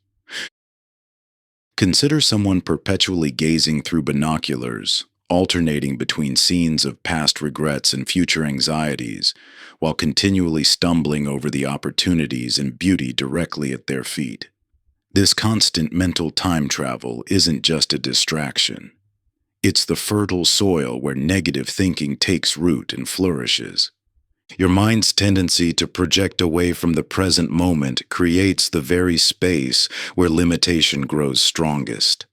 Consider someone perpetually gazing through binoculars, alternating between scenes of past regrets and future anxieties, while continually stumbling over the opportunities and beauty directly at their feet. This constant mental time travel isn't just a distraction. It's the fertile soil where negative thinking takes root and flourishes. Your mind's tendency to project away from the present moment creates the very space where limitation grows strongest.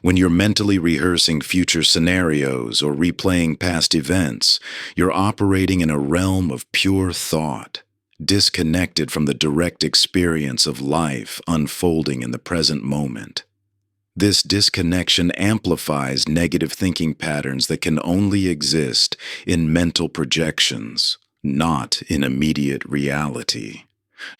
When you're mentally rehearsing future scenarios or replaying past events, you're operating in a realm of pure thought, disconnected from the direct experience of life unfolding in the present moment. This disconnection amplifies negative thinking patterns that can only exist in mental projections, not in immediate reality.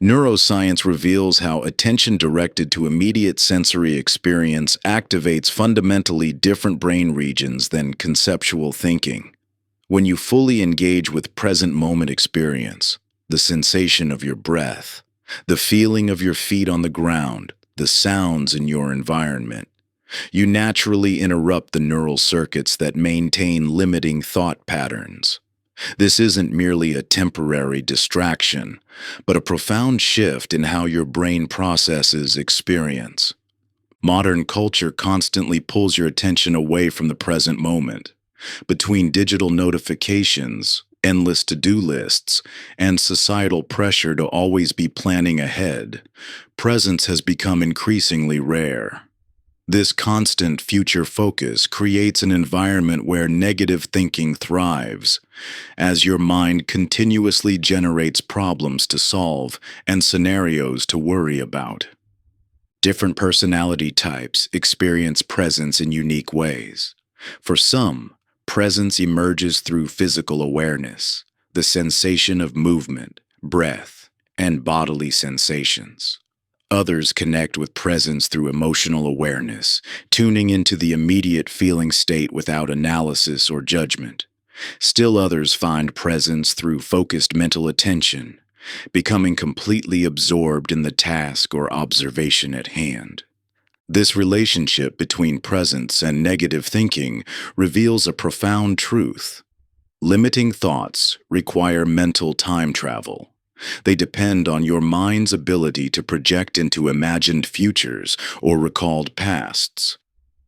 Neuroscience reveals how attention directed to immediate sensory experience activates fundamentally different brain regions than conceptual thinking. When you fully engage with present moment experience, the sensation of your breath, the feeling of your feet on the ground, the sounds in your environment, you naturally interrupt the neural circuits that maintain limiting thought patterns. This isn't merely a temporary distraction, but a profound shift in how your brain processes experience. Modern culture constantly pulls your attention away from the present moment. Between digital notifications, endless to-do lists, and societal pressure to always be planning ahead, presence has become increasingly rare. This constant future focus creates an environment where negative thinking thrives, as your mind continuously generates problems to solve and scenarios to worry about. Different personality types experience presence in unique ways. For some, presence emerges through physical awareness, the sensation of movement, breath, and bodily sensations. Others connect with presence through emotional awareness, tuning into the immediate feeling state without analysis or judgment. Still others find presence through focused mental attention, becoming completely absorbed in the task or observation at hand. This relationship between presence and negative thinking reveals a profound truth. Limiting thoughts require mental time travel. They depend on your mind's ability to project into imagined futures or recalled pasts.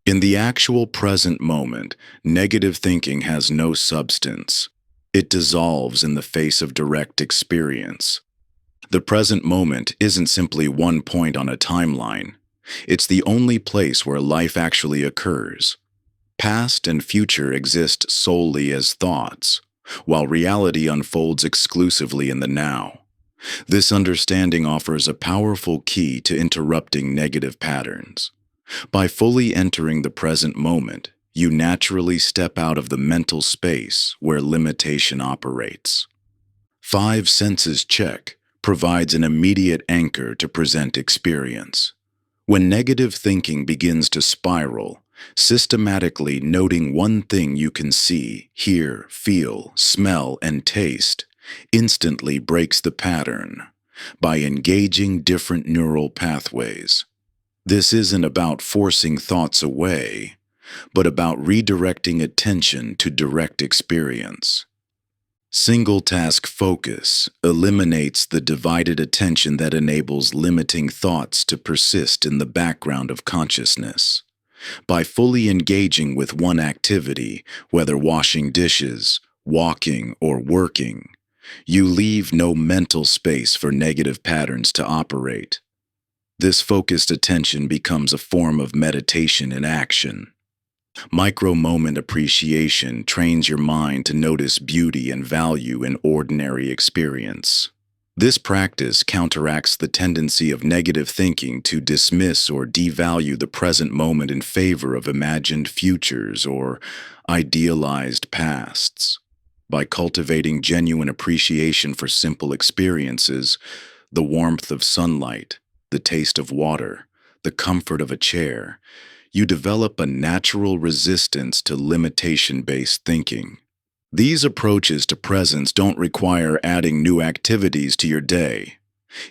In the actual present moment, negative thinking has no substance. It dissolves in the face of direct experience. The present moment isn't simply one point on a timeline. It's the only place where life actually occurs. Past and future exist solely as thoughts, while reality unfolds exclusively in the now. This understanding offers a powerful key to interrupting negative patterns. By fully entering the present moment, you naturally step out of the mental space where limitation operates. 5 senses check provides an immediate anchor to present experience. When negative thinking begins to spiral, systematically noting one thing you can see, hear, feel, smell, and taste instantly breaks the pattern by engaging different neural pathways. This isn't about forcing thoughts away, but about redirecting attention to direct experience. Single-task focus eliminates the divided attention that enables limiting thoughts to persist in the background of consciousness. By fully engaging with one activity, whether washing dishes, walking, or working, you leave no mental space for negative patterns to operate. This focused attention becomes a form of meditation in action. Micro-moment appreciation trains your mind to notice beauty and value in ordinary experience. This practice counteracts the tendency of negative thinking to dismiss or devalue the present moment in favor of imagined futures or idealized pasts. By cultivating genuine appreciation for simple experiences, the warmth of sunlight, the taste of water, the comfort of a chair, you develop a natural resistance to limitation-based thinking. These approaches to presence don't require adding new activities to your day.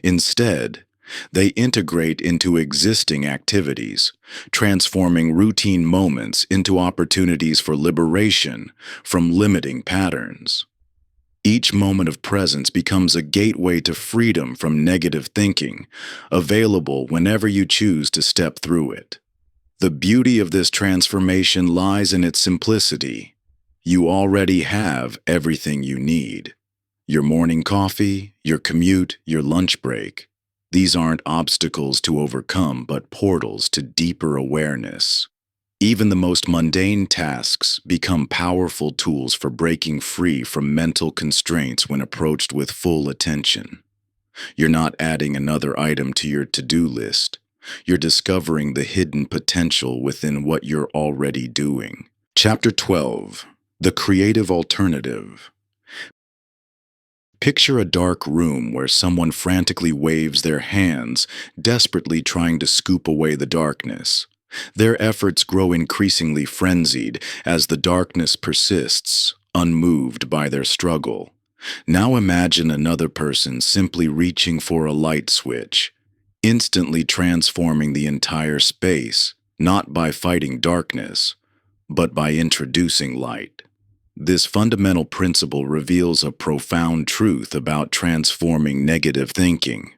Instead, they integrate into existing activities, transforming routine moments into opportunities for liberation from limiting patterns. Each moment of presence becomes a gateway to freedom from negative thinking, available whenever you choose to step through it. The beauty of this transformation lies in its simplicity. You already have everything you need. Your morning coffee, your commute, your lunch break. These aren't obstacles to overcome, but portals to deeper awareness. Even the most mundane tasks become powerful tools for breaking free from mental constraints when approached with full attention. You're not adding another item to your to-do list. You're discovering the hidden potential within what you're already doing. Chapter 12. The Creative Alternative. Picture a dark room where someone frantically waves their hands, desperately trying to scoop away the darkness. Their efforts grow increasingly frenzied as the darkness persists, unmoved by their struggle. Now imagine another person simply reaching for a light switch, instantly transforming the entire space, not by fighting darkness, but by introducing light. This fundamental principle reveals a profound truth about transforming negative thinking.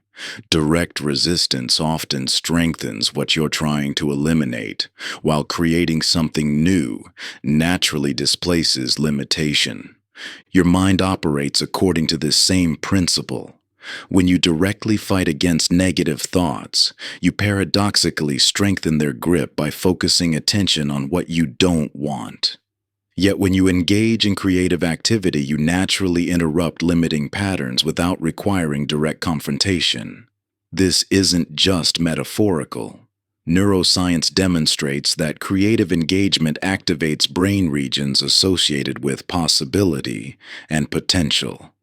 Direct resistance often strengthens what you're trying to eliminate, while creating something new naturally displaces limitation. Your mind operates according to this same principle. When you directly fight against negative thoughts, you paradoxically strengthen their grip by focusing attention on what you don't want. Yet when you engage in creative activity, you naturally interrupt limiting patterns without requiring direct confrontation. This isn't just metaphorical. Neuroscience demonstrates that creative engagement activates brain regions associated with possibility and potential,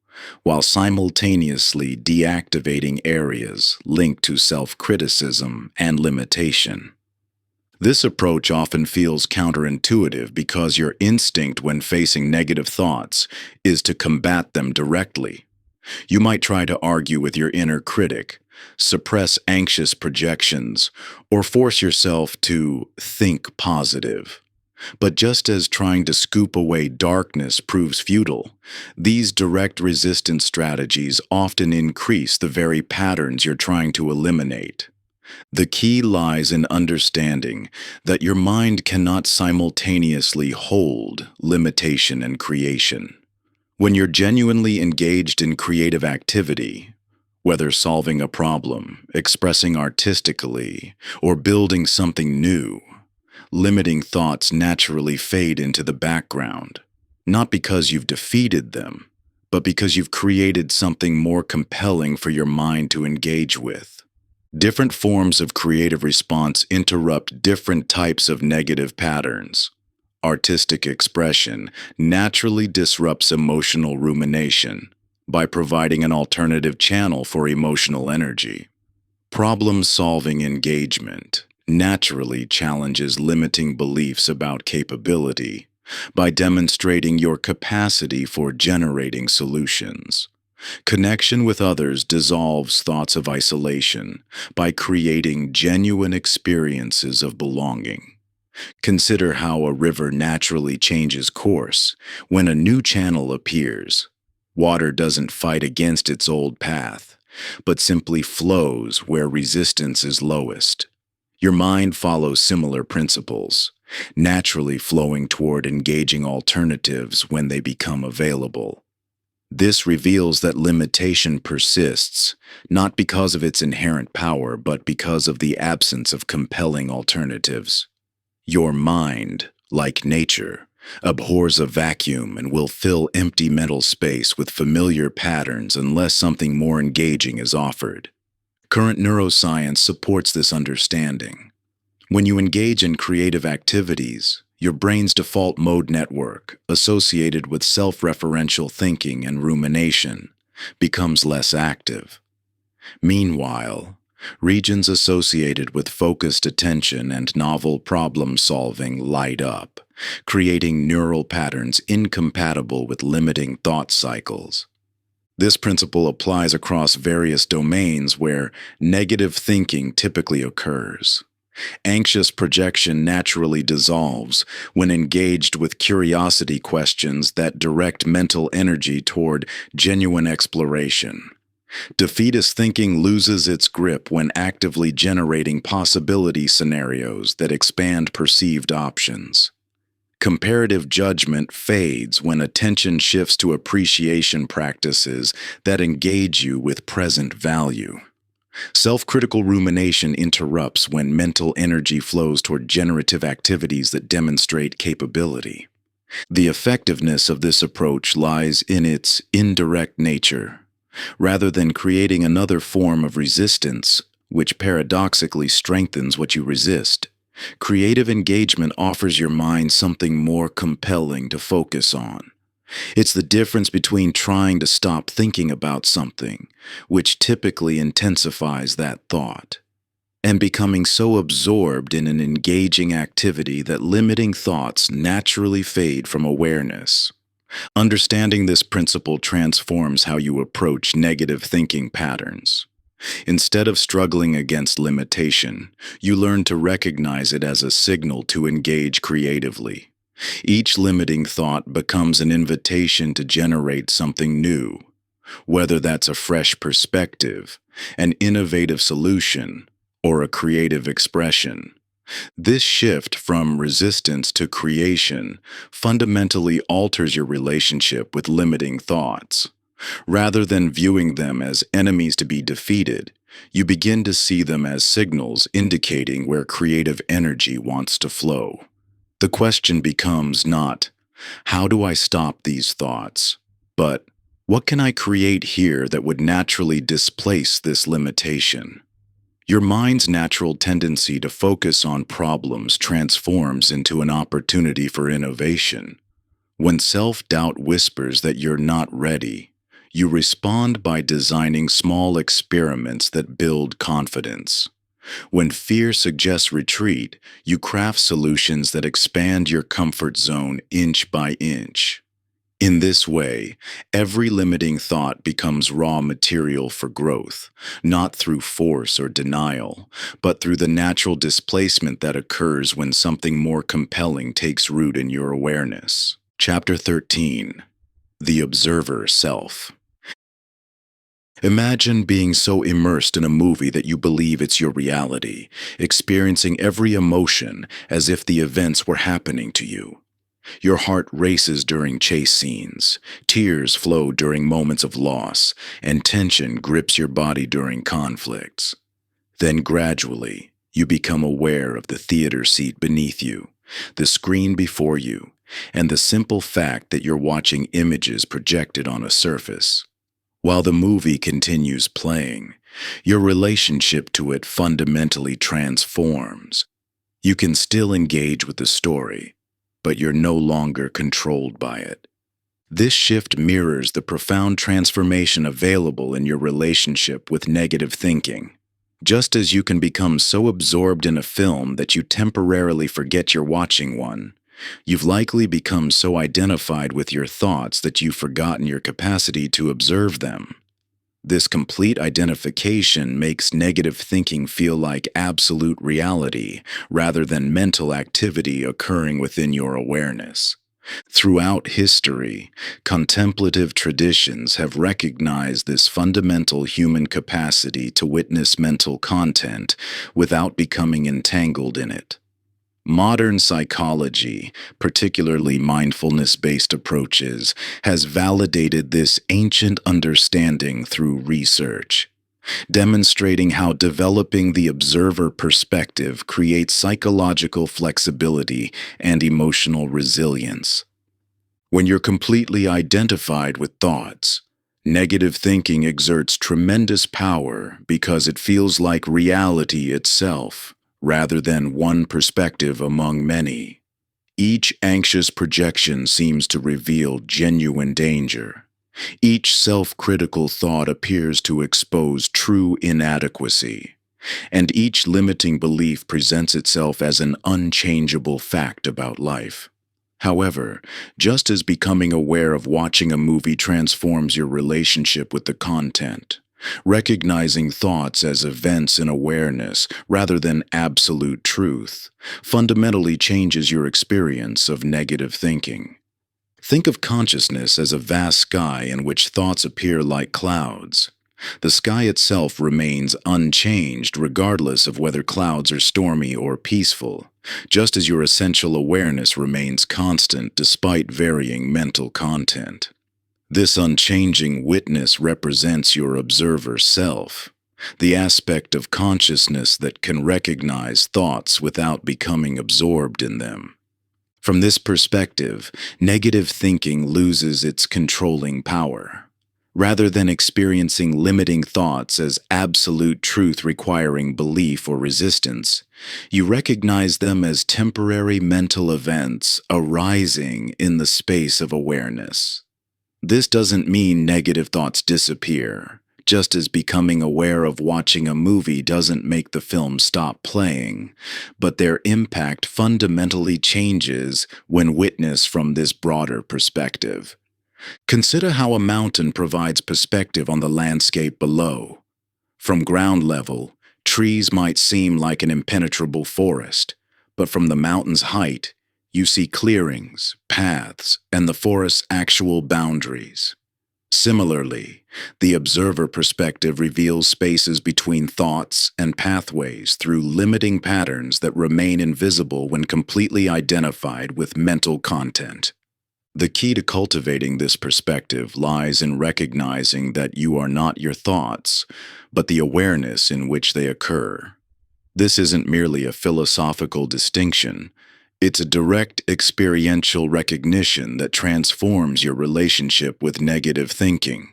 while simultaneously deactivating areas linked to self-criticism and limitation. This approach often feels counterintuitive because your instinct when facing negative thoughts is to combat them directly. You might try to argue with your inner critic, suppress anxious projections, or force yourself to think positive. But just as trying to scoop away darkness proves futile, these direct resistance strategies often increase the very patterns you're trying to eliminate. The key lies in understanding that your mind cannot simultaneously hold limitation and creation. When you're genuinely engaged in creative activity, whether solving a problem, expressing artistically, or building something new, limiting thoughts naturally fade into the background, not because you've defeated them, but because you've created something more compelling for your mind to engage with. Different forms of creative response interrupt different types of negative patterns. Artistic expression naturally disrupts emotional rumination by providing an alternative channel for emotional energy. Problem-solving engagement naturally challenges limiting beliefs about capability by demonstrating your capacity for generating solutions. Connection with others dissolves thoughts of isolation by creating genuine experiences of belonging. Consider how a river naturally changes course when a new channel appears. Water doesn't fight against its old path, but simply flows where resistance is lowest. Your mind follows similar principles, naturally flowing toward engaging alternatives when they become available. This reveals that limitation persists, not because of its inherent power, but because of the absence of compelling alternatives. Your mind, like nature, abhors a vacuum and will fill empty mental space with familiar patterns unless something more engaging is offered. Current neuroscience supports this understanding. When you engage in creative activities, your brain's default mode network, associated with self-referential thinking and rumination, becomes less active. Meanwhile, regions associated with focused attention and novel problem-solving light up, creating neural patterns incompatible with limiting thought cycles. This principle applies across various domains where negative thinking typically occurs. Anxious projection naturally dissolves when engaged with curiosity questions that direct mental energy toward genuine exploration. Defeatist thinking loses its grip when actively generating possibility scenarios that expand perceived options. Comparative judgment fades when attention shifts to appreciation practices that engage you with present value. Self-critical rumination interrupts when mental energy flows toward generative activities that demonstrate capability. The effectiveness of this approach lies in its indirect nature. Rather than creating another form of resistance, which paradoxically strengthens what you resist, creative engagement offers your mind something more compelling to focus on. It's the difference between trying to stop thinking about something, which typically intensifies that thought, and becoming so absorbed in an engaging activity that limiting thoughts naturally fade from awareness. Understanding this principle transforms how you approach negative thinking patterns. Instead of struggling against limitation, you learn to recognize it as a signal to engage creatively. Each limiting thought becomes an invitation to generate something new, whether that's a fresh perspective, an innovative solution, or a creative expression. This shift from resistance to creation fundamentally alters your relationship with limiting thoughts. Rather than viewing them as enemies to be defeated, you begin to see them as signals indicating where creative energy wants to flow. The question becomes not, how do I stop these thoughts? But, what can I create here that would naturally displace this limitation? Your mind's natural tendency to focus on problems transforms into an opportunity for innovation. When self-doubt whispers that you're not ready, you respond by designing small experiments that build confidence. When fear suggests retreat, you craft solutions that expand your comfort zone inch by inch. In this way, every limiting thought becomes raw material for growth, not through force or denial, but through the natural displacement that occurs when something more compelling takes root in your awareness. Chapter 13. The Observer Self. Imagine being so immersed in a movie that you believe it's your reality, experiencing every emotion as if the events were happening to you. Your heart races during chase scenes, tears flow during moments of loss, and tension grips your body during conflicts. Then gradually, you become aware of the theater seat beneath you, the screen before you, and the simple fact that you're watching images projected on a surface. While the movie continues playing, your relationship to it fundamentally transforms. You can still engage with the story, but you're no longer controlled by it. This shift mirrors the profound transformation available in your relationship with negative thinking. Just as you can become so absorbed in a film that you temporarily forget you're watching one, you've likely become so identified with your thoughts that you've forgotten your capacity to observe them. This complete identification makes negative thinking feel like absolute reality rather than mental activity occurring within your awareness. Throughout history, contemplative traditions have recognized this fundamental human capacity to witness mental content without becoming entangled in it. Modern psychology, particularly mindfulness-based approaches, has validated this ancient understanding through research, demonstrating how developing the observer perspective creates psychological flexibility and emotional resilience. When you're completely identified with thoughts, negative thinking exerts tremendous power because it feels like reality itself, rather than one perspective among many. Each anxious projection seems to reveal genuine danger. Each self-critical thought appears to expose true inadequacy, and each limiting belief presents itself as an unchangeable fact about life. However, just as becoming aware of watching a movie transforms your relationship with the content, recognizing thoughts as events in awareness rather than absolute truth fundamentally changes your experience of negative thinking. Think of consciousness as a vast sky in which thoughts appear like clouds. The sky itself remains unchanged regardless of whether clouds are stormy or peaceful, just as your essential awareness remains constant despite varying mental content. This unchanging witness represents your observer self, the aspect of consciousness that can recognize thoughts without becoming absorbed in them. From this perspective, negative thinking loses its controlling power. Rather than experiencing limiting thoughts as absolute truth requiring belief or resistance, you recognize them as temporary mental events arising in the space of awareness. This doesn't mean negative thoughts disappear, just as becoming aware of watching a movie doesn't make the film stop playing, but their impact fundamentally changes when witnessed from this broader perspective. Consider how a mountain provides perspective on the landscape below. From ground level, trees might seem like an impenetrable forest, but from the mountain's height, you see clearings, paths, and the forest's actual boundaries. Similarly, the observer perspective reveals spaces between thoughts and pathways through limiting patterns that remain invisible when completely identified with mental content. The key to cultivating this perspective lies in recognizing that you are not your thoughts, but the awareness in which they occur. This isn't merely a philosophical distinction, it's a direct experiential recognition that transforms your relationship with negative thinking.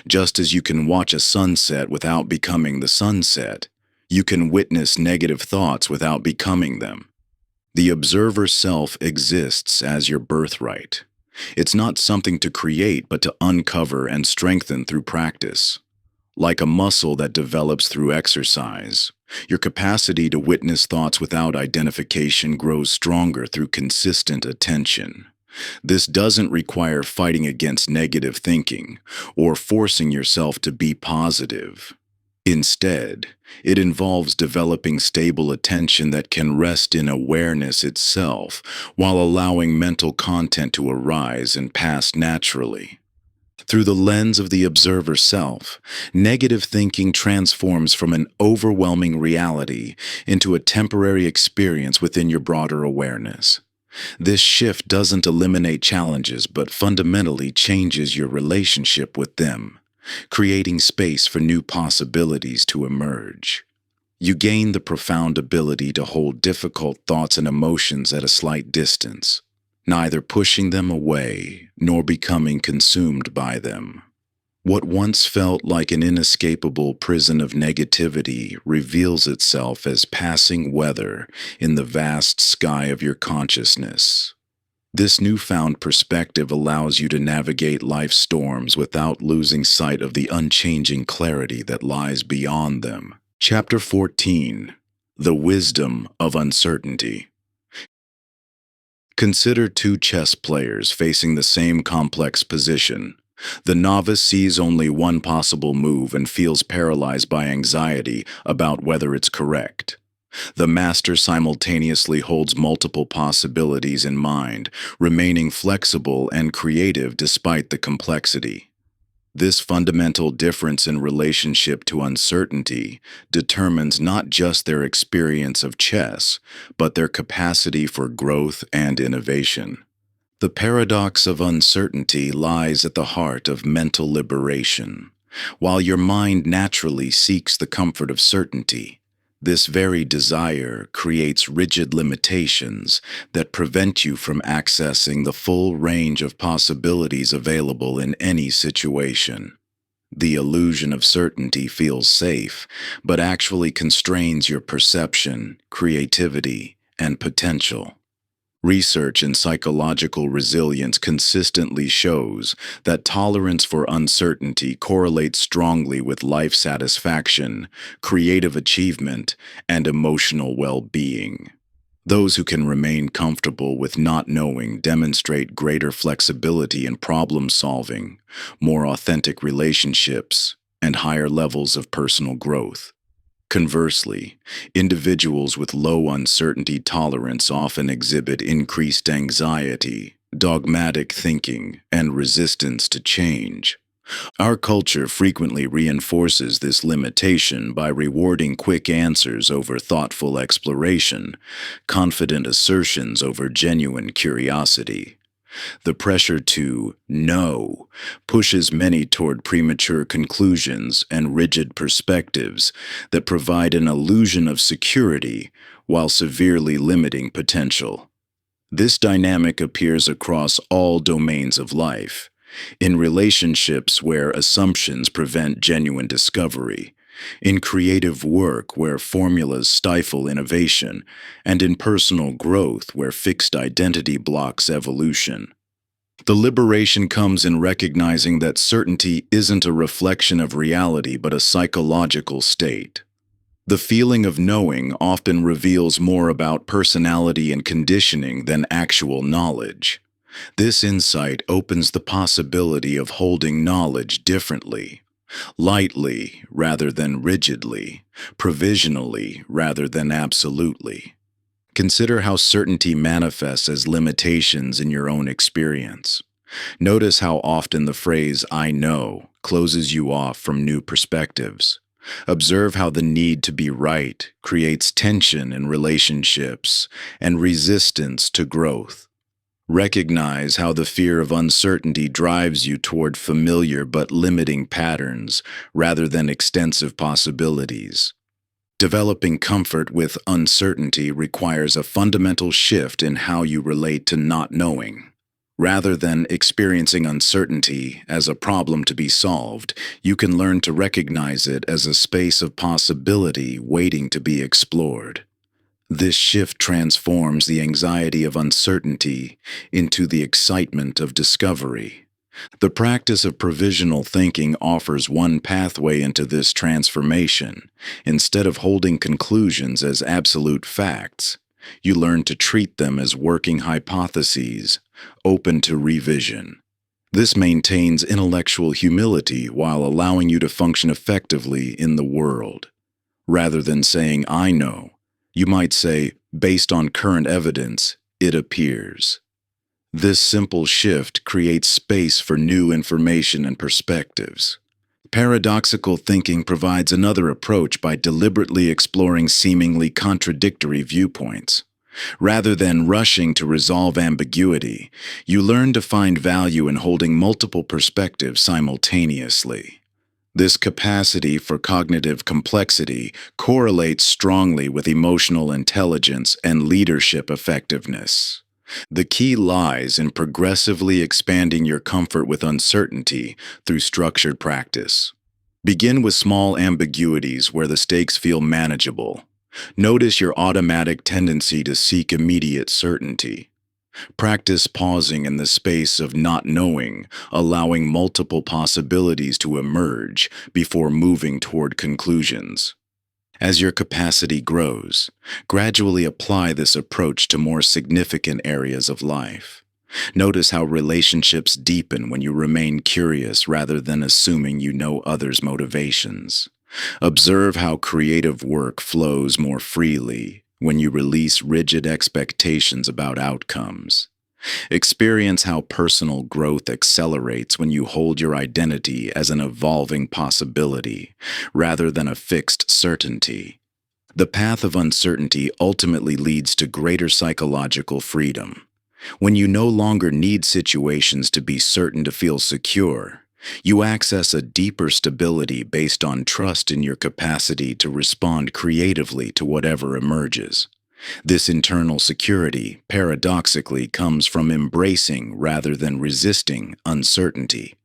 Just as you can watch a sunset without becoming the sunset, you can witness negative thoughts without becoming them. The observer self exists as your birthright. It's not something to create, but to uncover and strengthen through practice. Like a muscle that develops through exercise, your capacity to witness thoughts without identification grows stronger through consistent attention. This doesn't require fighting against negative thinking or forcing yourself to be positive. Instead, it involves developing stable attention that can rest in awareness itself while allowing mental content to arise and pass naturally. Through the lens of the observer self, negative thinking transforms from an overwhelming reality into a temporary experience within your broader awareness. This shift doesn't eliminate challenges but fundamentally changes your relationship with them, creating space for new possibilities to emerge. You gain the profound ability to hold difficult thoughts and emotions at a slight distance, neither pushing them away nor becoming consumed by them. What once felt like an inescapable prison of negativity reveals itself as passing weather in the vast sky of your consciousness. This newfound perspective allows you to navigate life's storms without losing sight of the unchanging clarity that lies beyond them. Chapter 14: The Wisdom of Uncertainty. Consider two chess players facing the same complex position. The novice sees only one possible move and feels paralyzed by anxiety about whether it's correct. The master simultaneously holds multiple possibilities in mind, remaining flexible and creative despite the complexity. This fundamental difference in relationship to uncertainty determines not just their experience of chess, but their capacity for growth and innovation. The paradox of uncertainty lies at the heart of mental liberation. While your mind naturally seeks the comfort of certainty, this very desire creates rigid limitations that prevent you from accessing the full range of possibilities available in any situation. The illusion of certainty feels safe, but actually constrains your perception, creativity, and potential. Research in psychological resilience consistently shows that tolerance for uncertainty correlates strongly with life satisfaction, creative achievement, and emotional well-being. Those who can remain comfortable with not knowing demonstrate greater flexibility in problem-solving, more authentic relationships, and higher levels of personal growth. Conversely, individuals with low uncertainty tolerance often exhibit increased anxiety, dogmatic thinking, and resistance to change. Our culture frequently reinforces this limitation by rewarding quick answers over thoughtful exploration, confident assertions over genuine curiosity. The pressure to know pushes many toward premature conclusions and rigid perspectives that provide an illusion of security while severely limiting potential. This dynamic appears across all domains of life, in relationships where assumptions prevent genuine discovery, in creative work where formulas stifle innovation, and in personal growth where fixed identity blocks evolution. The liberation comes in recognizing that certainty isn't a reflection of reality but a psychological state. The feeling of knowing often reveals more about personality and conditioning than actual knowledge. This insight opens the possibility of holding knowledge differently, lightly rather than rigidly, provisionally rather than absolutely. Consider how certainty manifests as limitations in your own experience. Notice how often the phrase "I know" closes you off from new perspectives. Observe how the need to be right creates tension in relationships and resistance to growth. Recognize how the fear of uncertainty drives you toward familiar but limiting patterns rather than extensive possibilities. Developing comfort with uncertainty requires a fundamental shift in how you relate to not knowing. Rather than experiencing uncertainty as a problem to be solved, you can learn to recognize it as a space of possibility waiting to be explored. This shift transforms the anxiety of uncertainty into the excitement of discovery. The practice of provisional thinking offers one pathway into this transformation. Instead of holding conclusions as absolute facts, you learn to treat them as working hypotheses, open to revision. This maintains intellectual humility while allowing you to function effectively in the world. Rather than saying, "I know," you might say, "Based on current evidence, it appears." This simple shift creates space for new information and perspectives. Paradoxical thinking provides another approach by deliberately exploring seemingly contradictory viewpoints. Rather than rushing to resolve ambiguity, you learn to find value in holding multiple perspectives simultaneously. This capacity for cognitive complexity correlates strongly with emotional intelligence and leadership effectiveness. The key lies in progressively expanding your comfort with uncertainty through structured practice. Begin with small ambiguities where the stakes feel manageable. Notice your automatic tendency to seek immediate certainty. Practice pausing in the space of not knowing, allowing multiple possibilities to emerge before moving toward conclusions. As your capacity grows, gradually apply this approach to more significant areas of life. Notice how relationships deepen when you remain curious rather than assuming you know others' motivations. Observe how creative work flows more freely when you release rigid expectations about outcomes. Experience how personal growth accelerates when you hold your identity as an evolving possibility rather than a fixed certainty. The path of uncertainty ultimately leads to greater psychological freedom. When you no longer need situations to be certain to feel secure, you access a deeper stability based on trust in your capacity to respond creatively to whatever emerges. This internal security, paradoxically, comes from embracing rather than resisting uncertainty.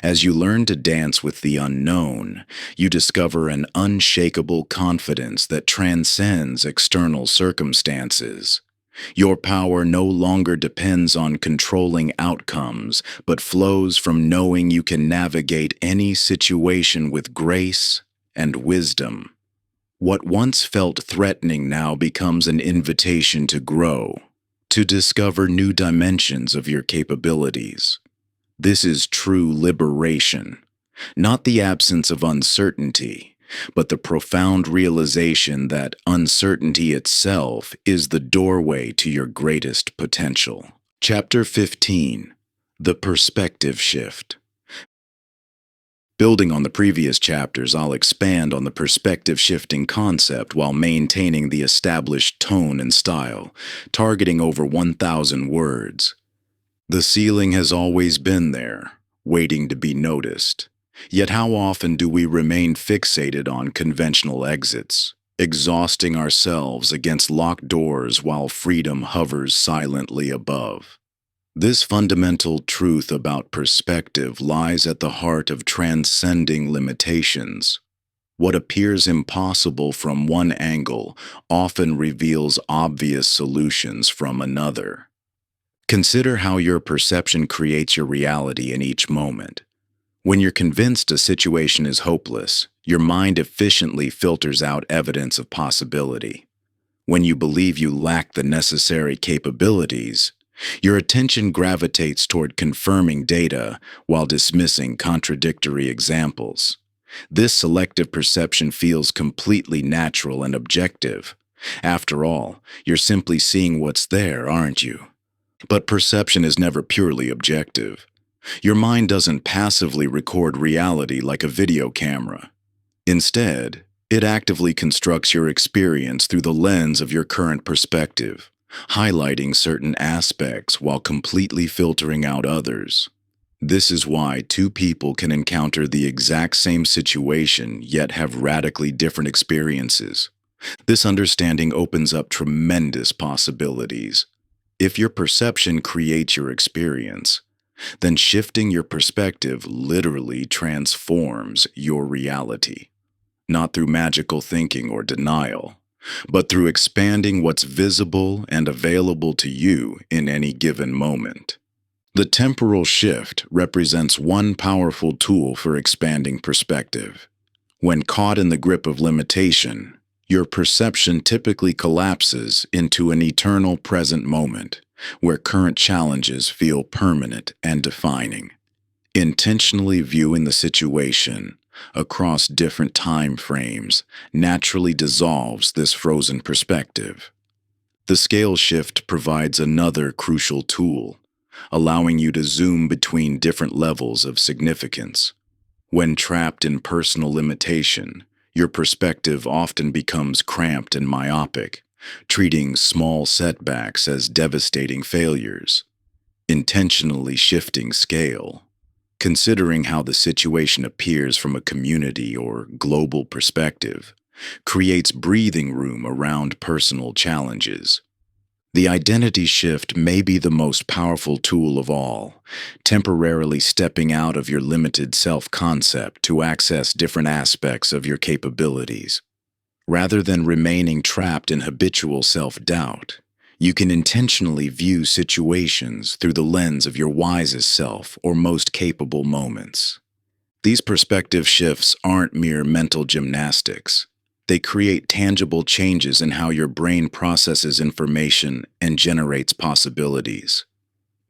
As you learn to dance with the unknown, you discover an unshakable confidence that transcends external circumstances. Your power no longer depends on controlling outcomes, but flows from knowing you can navigate any situation with grace and wisdom. What once felt threatening now becomes an invitation to grow, to discover new dimensions of your capabilities. This is true liberation, not the absence of uncertainty, but the profound realization that uncertainty itself is the doorway to your greatest potential. Chapter 15: The Perspective Shift. Building on the previous chapters, I'll expand on the perspective-shifting concept while maintaining the established tone and style, targeting over 1,000 words. The ceiling has always been there, waiting to be noticed. Yet how often do we remain fixated on conventional exits, exhausting ourselves against locked doors while freedom hovers silently above? This fundamental truth about perspective lies at the heart of transcending limitations. What appears impossible from one angle often reveals obvious solutions from another. Consider how your perception creates your reality in each moment. When you're convinced a situation is hopeless, your mind efficiently filters out evidence of possibility. When you believe you lack the necessary capabilities, your attention gravitates toward confirming data while dismissing contradictory examples. This selective perception feels completely natural and objective. After all, you're simply seeing what's there, aren't you? But perception is never purely objective. Your mind doesn't passively record reality like a video camera. Instead, it actively constructs your experience through the lens of your current perspective. highlighting certain aspects while completely filtering out others. This is why two people can encounter the exact same situation yet have radically different experiences. This understanding opens up tremendous possibilities. If your perception creates your experience, then shifting your perspective literally transforms your reality, not through magical thinking or denial, but through expanding what's visible and available to you in any given moment. The temporal shift represents one powerful tool for expanding perspective. When caught in the grip of limitation, your perception typically collapses into an eternal present moment, where current challenges feel permanent and defining. Intentionally viewing the situation across different time frames naturally dissolves this frozen perspective. The scale shift provides another crucial tool, allowing you to zoom between different levels of significance. When trapped in personal limitation, your perspective often becomes cramped and myopic, treating small setbacks as devastating failures. Intentionally shifting scale, considering how the situation appears from a community or global perspective, creates breathing room around personal challenges. The identity shift may be the most powerful tool of all, temporarily stepping out of your limited self-concept to access different aspects of your capabilities. Rather than remaining trapped in habitual self-doubt, you can intentionally view situations through the lens of your wisest self or most capable moments. These perspective shifts aren't mere mental gymnastics. They create tangible changes in how your brain processes information and generates possibilities.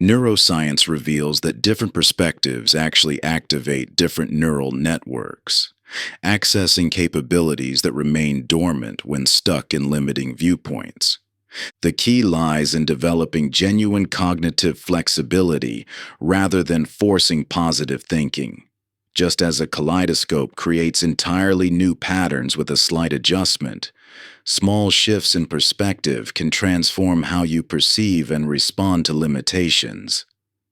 Neuroscience reveals that different perspectives actually activate different neural networks, accessing capabilities that remain dormant when stuck in limiting viewpoints. The key lies in developing genuine cognitive flexibility rather than forcing positive thinking. Just as a kaleidoscope creates entirely new patterns with a slight adjustment, small shifts in perspective can transform how you perceive and respond to limitations.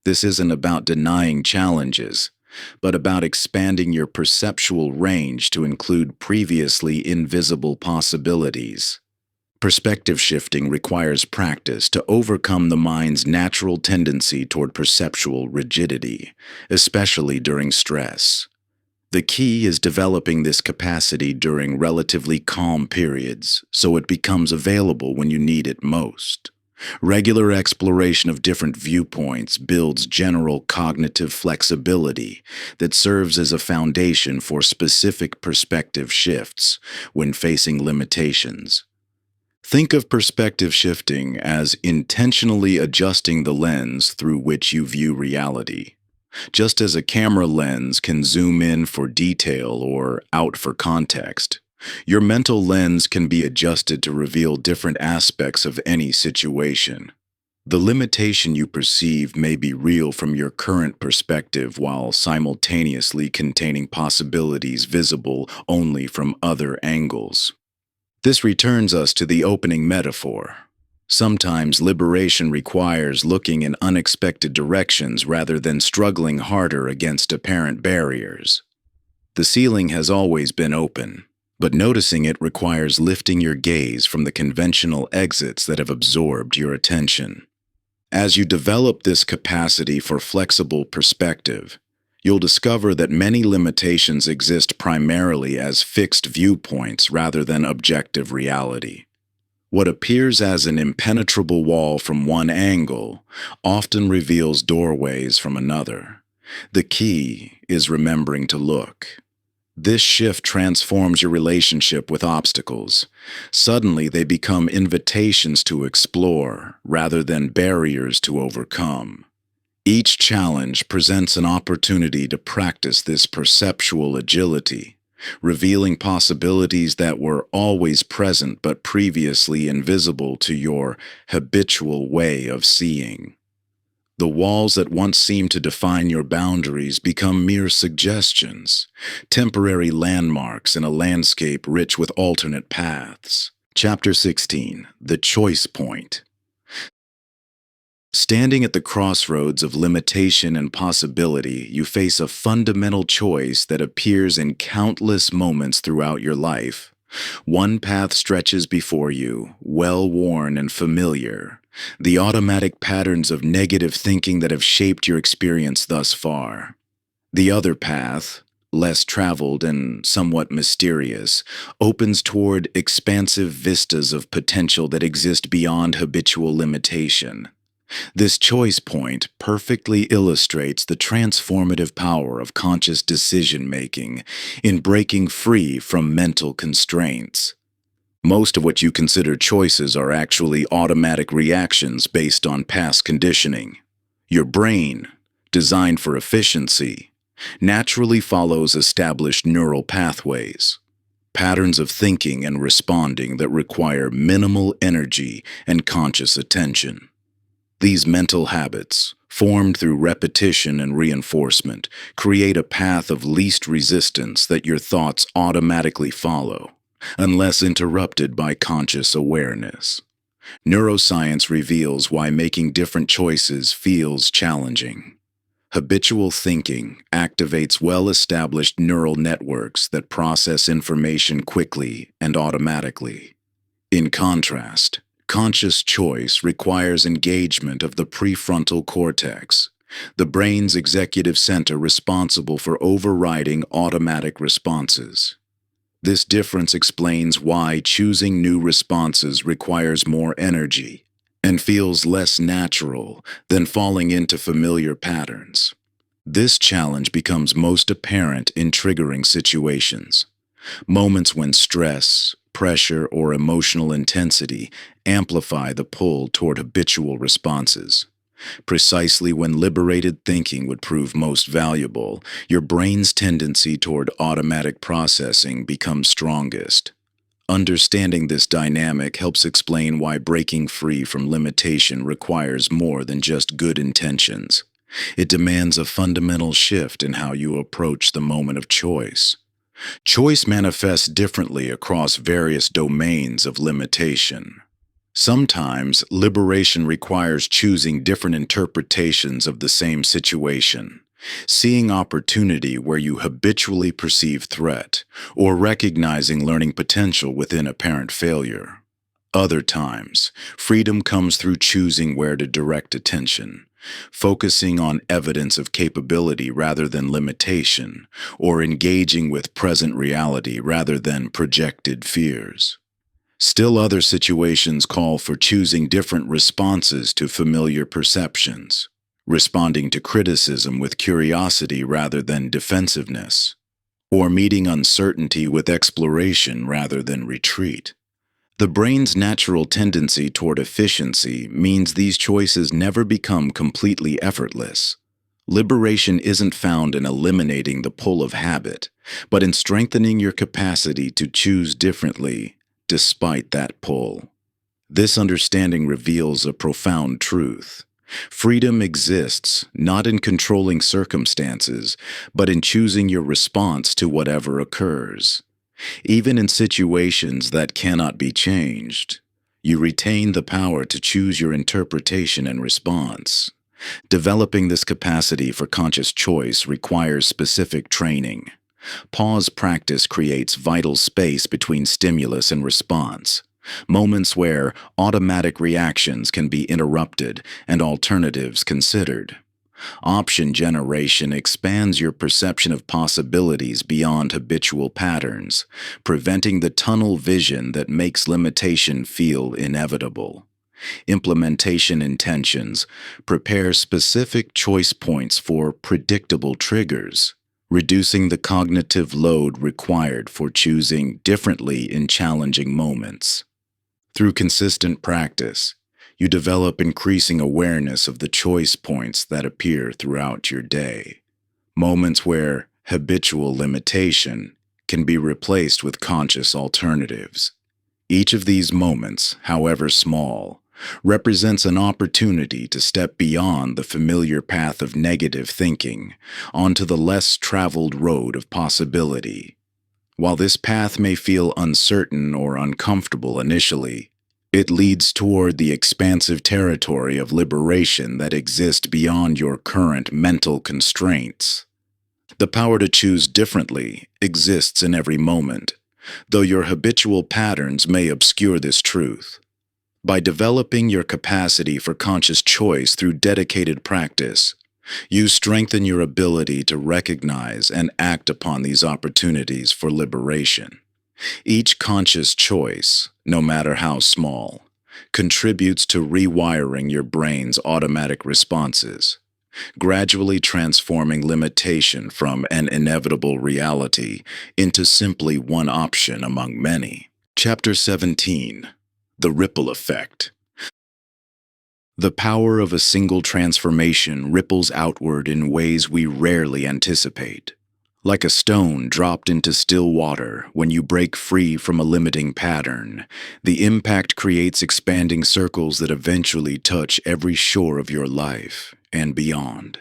This isn't about denying challenges, but about expanding your perceptual range to include previously invisible possibilities. Perspective shifting requires practice to overcome the mind's natural tendency toward perceptual rigidity, especially during stress. The key is developing this capacity during relatively calm periods so it becomes available when you need it most. Regular exploration of different viewpoints builds general cognitive flexibility that serves as a foundation for specific perspective shifts when facing limitations. Think of perspective shifting as intentionally adjusting the lens through which you view reality. Just as a camera lens can zoom in for detail or out for context, your mental lens can be adjusted to reveal different aspects of any situation. The limitation you perceive may be real from your current perspective while simultaneously containing possibilities visible only from other angles. This returns us to the opening metaphor. Sometimes liberation requires looking in unexpected directions rather than struggling harder against apparent barriers. The ceiling has always been open, but noticing it requires lifting your gaze from the conventional exits that have absorbed your attention. As you develop this capacity for flexible perspective, you'll discover that many limitations exist primarily as fixed viewpoints rather than objective reality. What appears as an impenetrable wall from one angle often reveals doorways from another. The key is remembering to look. This shift transforms your relationship with obstacles. Suddenly, they become invitations to explore rather than barriers to overcome. Each challenge presents an opportunity to practice this perceptual agility, revealing possibilities that were always present but previously invisible to your habitual way of seeing. The walls that once seemed to define your boundaries become mere suggestions, temporary landmarks in a landscape rich with alternate paths. Chapter 16: The Choice Point. Standing at the crossroads of limitation and possibility, you face a fundamental choice that appears in countless moments throughout your life. One path stretches before you, well-worn and familiar, the automatic patterns of negative thinking that have shaped your experience thus far. The other path, less traveled and somewhat mysterious, opens toward expansive vistas of potential that exist beyond habitual limitation. This choice point perfectly illustrates the transformative power of conscious decision-making in breaking free from mental constraints. Most of what you consider choices are actually automatic reactions based on past conditioning. Your brain, designed for efficiency, naturally follows established neural pathways, patterns of thinking and responding that require minimal energy and conscious attention. These mental habits, formed through repetition and reinforcement, create a path of least resistance that your thoughts automatically follow, unless interrupted by conscious awareness. Neuroscience reveals why making different choices feels challenging. Habitual thinking activates well-established neural networks that process information quickly and automatically. In contrast, conscious choice requires engagement of the prefrontal cortex, the brain's executive center responsible for overriding automatic responses. This difference explains why choosing new responses requires more energy and feels less natural than falling into familiar patterns. This challenge becomes most apparent in triggering situations, moments when stress, pressure, or emotional intensity amplify the pull toward habitual responses. Precisely when liberated thinking would prove most valuable, your brain's tendency toward automatic processing becomes strongest. Understanding this dynamic helps explain why breaking free from limitation requires more than just good intentions. It demands a fundamental shift in how you approach the moment of choice. Choice manifests differently across various domains of limitation. Sometimes, liberation requires choosing different interpretations of the same situation, seeing opportunity where you habitually perceive threat, or recognizing learning potential within apparent failure. Other times, freedom comes through choosing where to direct attention, focusing on evidence of capability rather than limitation, or engaging with present reality rather than projected fears. Still other situations call for choosing different responses to familiar perceptions, responding to criticism with curiosity rather than defensiveness, or meeting uncertainty with exploration rather than retreat. The brain's natural tendency toward efficiency means these choices never become completely effortless. Liberation isn't found in eliminating the pull of habit, but in strengthening your capacity to choose differently despite that pull. This understanding reveals a profound truth. Freedom exists not in controlling circumstances, but in choosing your response to whatever occurs. Even in situations that cannot be changed, you retain the power to choose your interpretation and response. Developing this capacity for conscious choice requires specific training. Pause practice creates vital space between stimulus and response, moments where automatic reactions can be interrupted and alternatives considered. Option generation expands your perception of possibilities beyond habitual patterns, preventing the tunnel vision that makes limitation feel inevitable. Implementation intentions prepare specific choice points for predictable triggers, reducing the cognitive load required for choosing differently in challenging moments. Through consistent practice, you develop increasing awareness of the choice points that appear throughout your day, moments where habitual limitation can be replaced with conscious alternatives. Each of these moments, however small, represents an opportunity to step beyond the familiar path of negative thinking onto the less traveled road of possibility. While this path may feel uncertain or uncomfortable initially, It leads toward the expansive territory of liberation that exists beyond your current mental constraints. The power to choose differently exists in every moment, though your habitual patterns may obscure this truth. By developing your capacity for conscious choice through dedicated practice, you strengthen your ability to recognize and act upon these opportunities for liberation. Each conscious choice, no matter how small, contributes to rewiring your brain's automatic responses, gradually transforming limitation from an inevitable reality into simply one option among many. Chapter 17: The Ripple Effect. The power of a single transformation ripples outward in ways we rarely anticipate. Like a stone dropped into still water, when you break free from a limiting pattern, the impact creates expanding circles that eventually touch every shore of your life and beyond.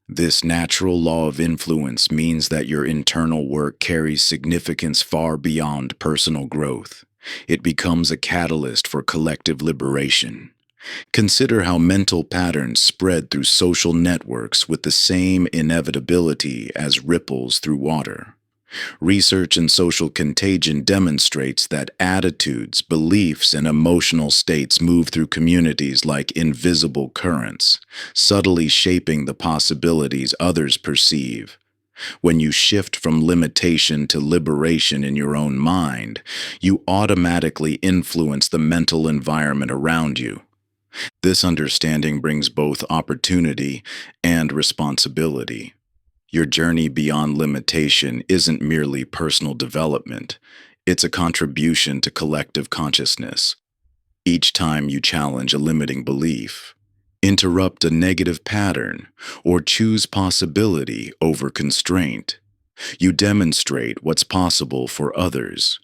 This natural law of influence means that your internal work carries significance far beyond personal growth. It becomes a catalyst for collective liberation. Consider how mental patterns spread through social networks with the same inevitability as ripples through water. Research in social contagion demonstrates that attitudes, beliefs, and emotional states move through communities like invisible currents, subtly shaping the possibilities others perceive. When you shift from limitation to liberation in your own mind, you automatically influence the mental environment around you. This understanding brings both opportunity and responsibility. Your journey beyond limitation isn't merely personal development, it's a contribution to collective consciousness. Each time you challenge a limiting belief, interrupt a negative pattern, or choose possibility over constraint, you demonstrate what's possible for others.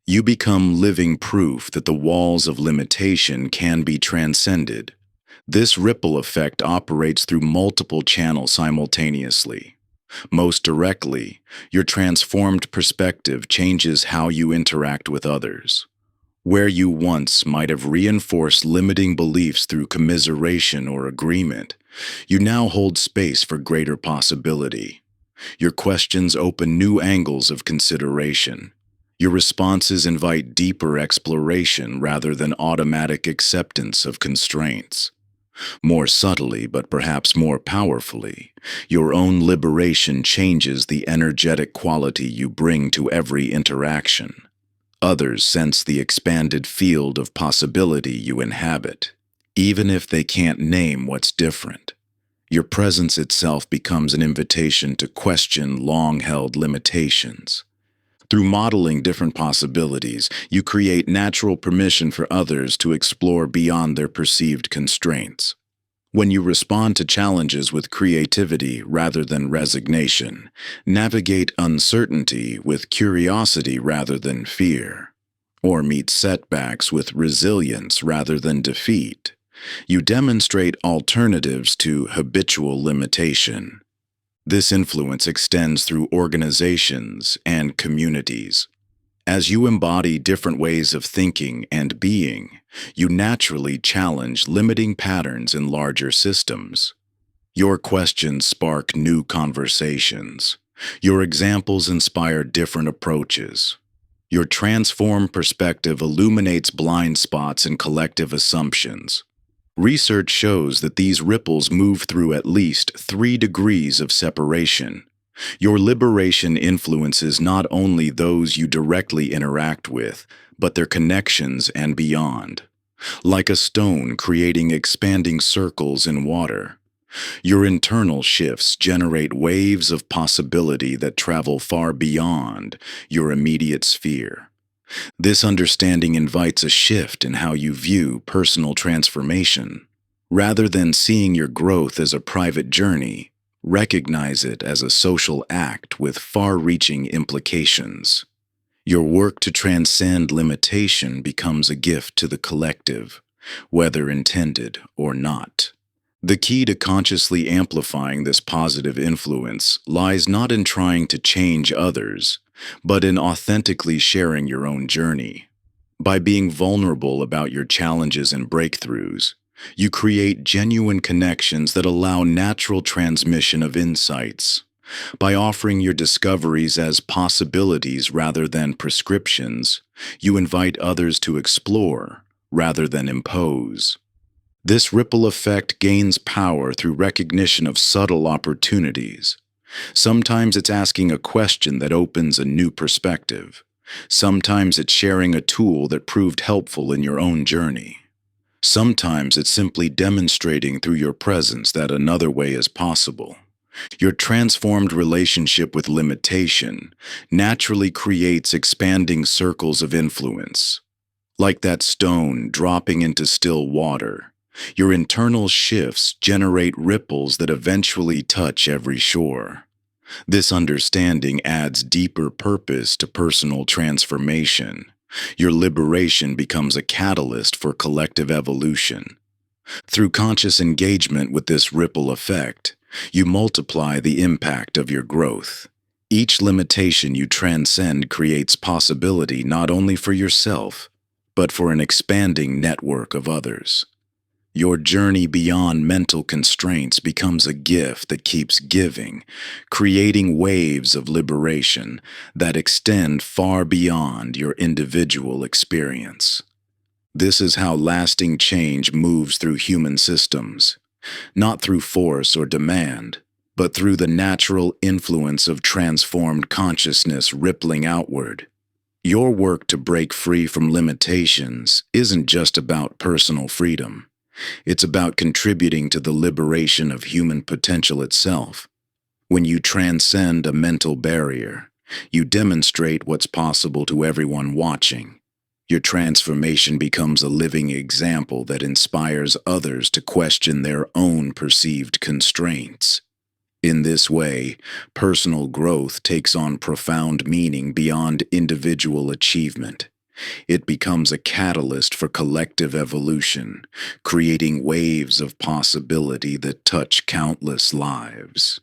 You become living proof that the walls of limitation can be transcended. This ripple effect operates through multiple channels simultaneously. Most directly, your transformed perspective changes how you interact with others. Where you once might have reinforced limiting beliefs through commiseration or agreement, you now hold space for greater possibility. Your questions open new angles of consideration. Your responses invite deeper exploration rather than automatic acceptance of constraints. More subtly, but perhaps more powerfully, your own liberation changes the energetic quality you bring to every interaction. Others sense the expanded field of possibility you inhabit, even if they can't name what's different. Your presence itself becomes an invitation to question long-held limitations. Through modeling different possibilities, you create natural permission for others to explore beyond their perceived constraints. When you respond to challenges with creativity rather than resignation, navigate uncertainty with curiosity rather than fear, or meet setbacks with resilience rather than defeat, you demonstrate alternatives to habitual limitation. This influence extends through organizations and communities. As you embody different ways of thinking and being, you naturally challenge limiting patterns in larger systems. Your questions spark new conversations. Your examples inspire different approaches. Your transformed perspective illuminates blind spots in collective assumptions. Research shows that these ripples move through at least 3 degrees of separation. Your liberation influences not only those you directly interact with, but their connections and beyond. Like a stone creating expanding circles in water, your internal shifts generate waves of possibility that travel far beyond your immediate sphere. This understanding invites a shift in how you view personal transformation. Rather than seeing your growth as a private journey, recognize it as a social act with far-reaching implications. Your work to transcend limitation becomes a gift to the collective, whether intended or not. The key to consciously amplifying this positive influence lies not in trying to change others, but in authentically sharing your own journey. By being vulnerable about your challenges and breakthroughs, you create genuine connections that allow natural transmission of insights. By offering your discoveries as possibilities rather than prescriptions, you invite others to explore rather than impose. This ripple effect gains power through recognition of subtle opportunities. Sometimes it's asking a question that opens a new perspective. Sometimes it's sharing a tool that proved helpful in your own journey. Sometimes it's simply demonstrating through your presence that another way is possible. Your transformed relationship with limitation naturally creates expanding circles of influence. Like that stone dropping into still water, your internal shifts generate ripples that eventually touch every shore. This understanding adds deeper purpose to personal transformation. Your liberation becomes a catalyst for collective evolution. Through conscious engagement with this ripple effect, you multiply the impact of your growth. Each limitation you transcend creates possibility not only for yourself, but for an expanding network of others. Your journey beyond mental constraints becomes a gift that keeps giving, creating waves of liberation that extend far beyond your individual experience. This is how lasting change moves through human systems, not through force or demand, but through the natural influence of transformed consciousness rippling outward. Your work to break free from limitations isn't just about personal freedom. It's about contributing to the liberation of human potential itself. When you transcend a mental barrier, you demonstrate what's possible to everyone watching. Your transformation becomes a living example that inspires others to question their own perceived constraints. In this way, personal growth takes on profound meaning beyond individual achievement. It becomes a catalyst for collective evolution, creating waves of possibility that touch countless lives.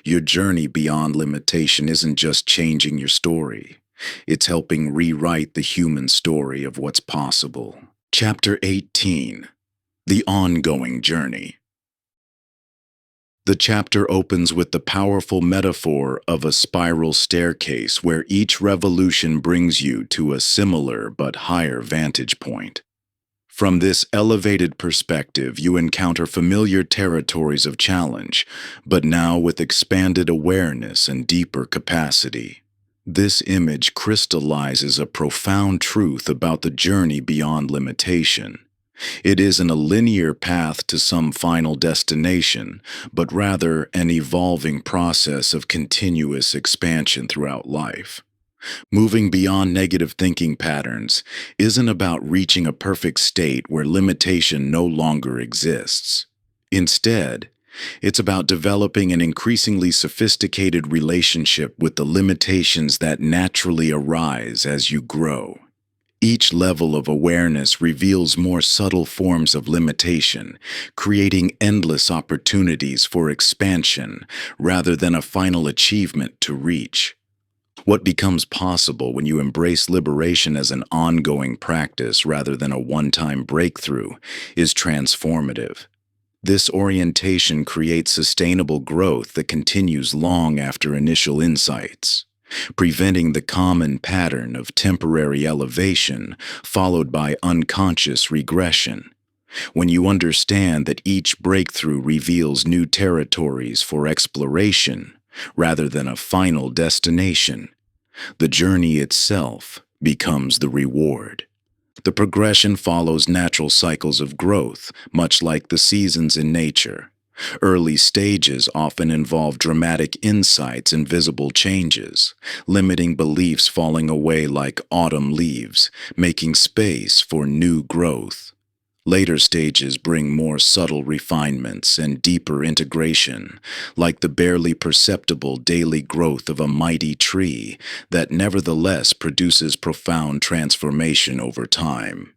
Your journey beyond limitation isn't just changing your story. It's helping rewrite the human story of what's possible. Chapter 18: The Ongoing Journey. The chapter opens with the powerful metaphor of a spiral staircase where each revolution brings you to a similar but higher vantage point. From this elevated perspective, you encounter familiar territories of challenge, but now with expanded awareness and deeper capacity. This image crystallizes a profound truth about the journey beyond limitation. It isn't a linear path to some final destination, but rather an evolving process of continuous expansion throughout life. Moving beyond negative thinking patterns isn't about reaching a perfect state where limitation no longer exists. Instead, it's about developing an increasingly sophisticated relationship with the limitations that naturally arise as you grow. Each level of awareness reveals more subtle forms of limitation, creating endless opportunities for expansion rather than a final achievement to reach. What becomes possible when you embrace liberation as an ongoing practice rather than a one-time breakthrough is transformative. This orientation creates sustainable growth that continues long after initial insights, preventing the common pattern of temporary elevation followed by unconscious regression. When you understand that each breakthrough reveals new territories for exploration rather than a final destination, the journey itself becomes the reward. The progression follows natural cycles of growth, much like the seasons in nature. Early stages often involve dramatic insights and visible changes, limiting beliefs falling away like autumn leaves, making space for new growth. Later stages bring more subtle refinements and deeper integration, like the barely perceptible daily growth of a mighty tree that nevertheless produces profound transformation over time.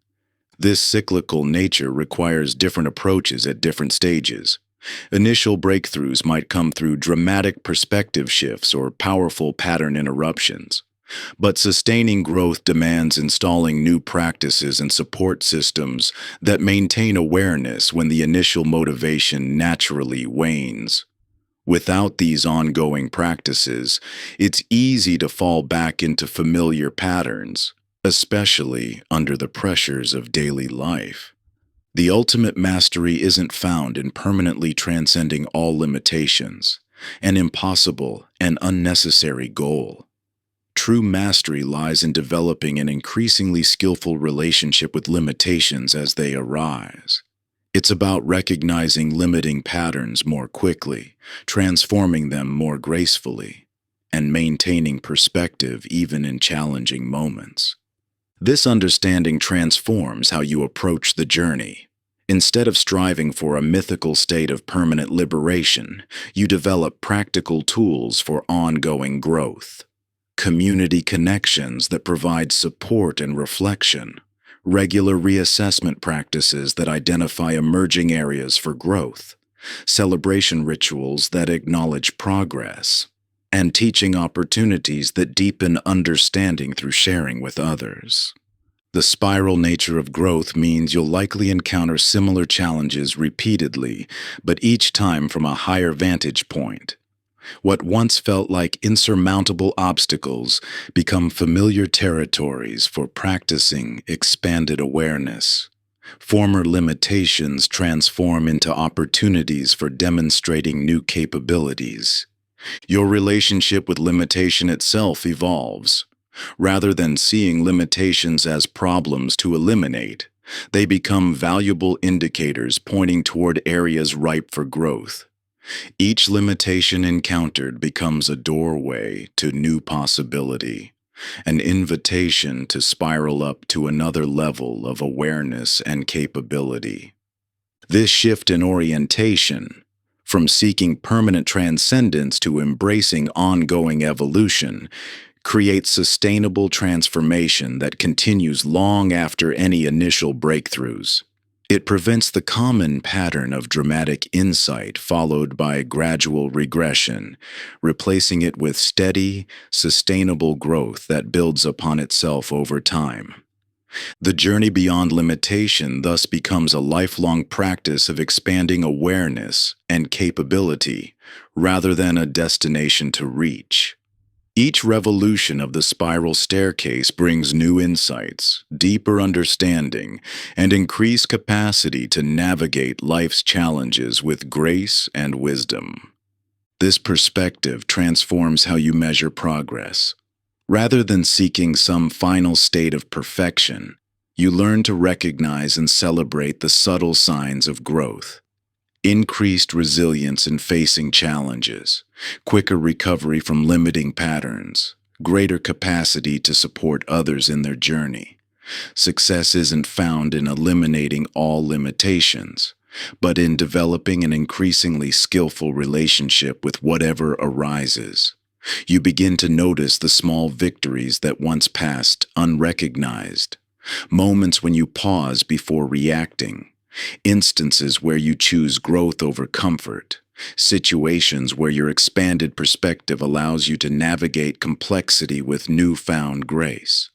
This cyclical nature requires different approaches at different stages. Initial breakthroughs might come through dramatic perspective shifts or powerful pattern interruptions, But sustaining growth demands installing new practices and support systems that maintain awareness when the initial motivation naturally wanes. Without these ongoing practices, it's easy to fall back into familiar patterns, especially under the pressures of daily life. The ultimate mastery isn't found in permanently transcending all limitations, an impossible and unnecessary goal. True mastery lies in developing an increasingly skillful relationship with limitations as they arise. It's about recognizing limiting patterns more quickly, transforming them more gracefully, and maintaining perspective even in challenging moments. This understanding transforms how you approach the journey. Instead of striving for a mythical state of permanent liberation, you develop practical tools for ongoing growth. Community connections that provide support and reflection, regular reassessment practices that identify emerging areas for growth, celebration rituals that acknowledge progress, and teaching opportunities that deepen understanding through sharing with others. The spiral nature of growth means you'll likely encounter similar challenges repeatedly, but each time from a higher vantage point. What once felt like insurmountable obstacles become familiar territories for practicing expanded awareness. Former limitations transform into opportunities for demonstrating new capabilities. Your relationship with limitation itself evolves. Rather than seeing limitations as problems to eliminate, they become valuable indicators pointing toward areas ripe for growth. Each limitation encountered becomes a doorway to new possibility, an invitation to spiral up to another level of awareness and capability. This shift in orientation, from seeking permanent transcendence to embracing ongoing evolution, creates sustainable transformation that continues long after any initial breakthroughs. It prevents the common pattern of dramatic insight followed by gradual regression, replacing it with steady, sustainable growth that builds upon itself over time. The journey beyond limitation thus becomes a lifelong practice of expanding awareness and capability rather than a destination to reach. Each revolution of the spiral staircase brings new insights, deeper understanding, and increased capacity to navigate life's challenges with grace and wisdom. This perspective transforms how you measure progress. Rather than seeking some final state of perfection, you learn to recognize and celebrate the subtle signs of growth. Increased resilience in facing challenges, quicker recovery from limiting patterns, greater capacity to support others in their journey. Success isn't found in eliminating all limitations, but in developing an increasingly skillful relationship with whatever arises. You begin to notice the small victories that once passed unrecognized, moments when you pause before reacting, instances where you choose growth over comfort, situations where your expanded perspective allows you to navigate complexity with newfound grace.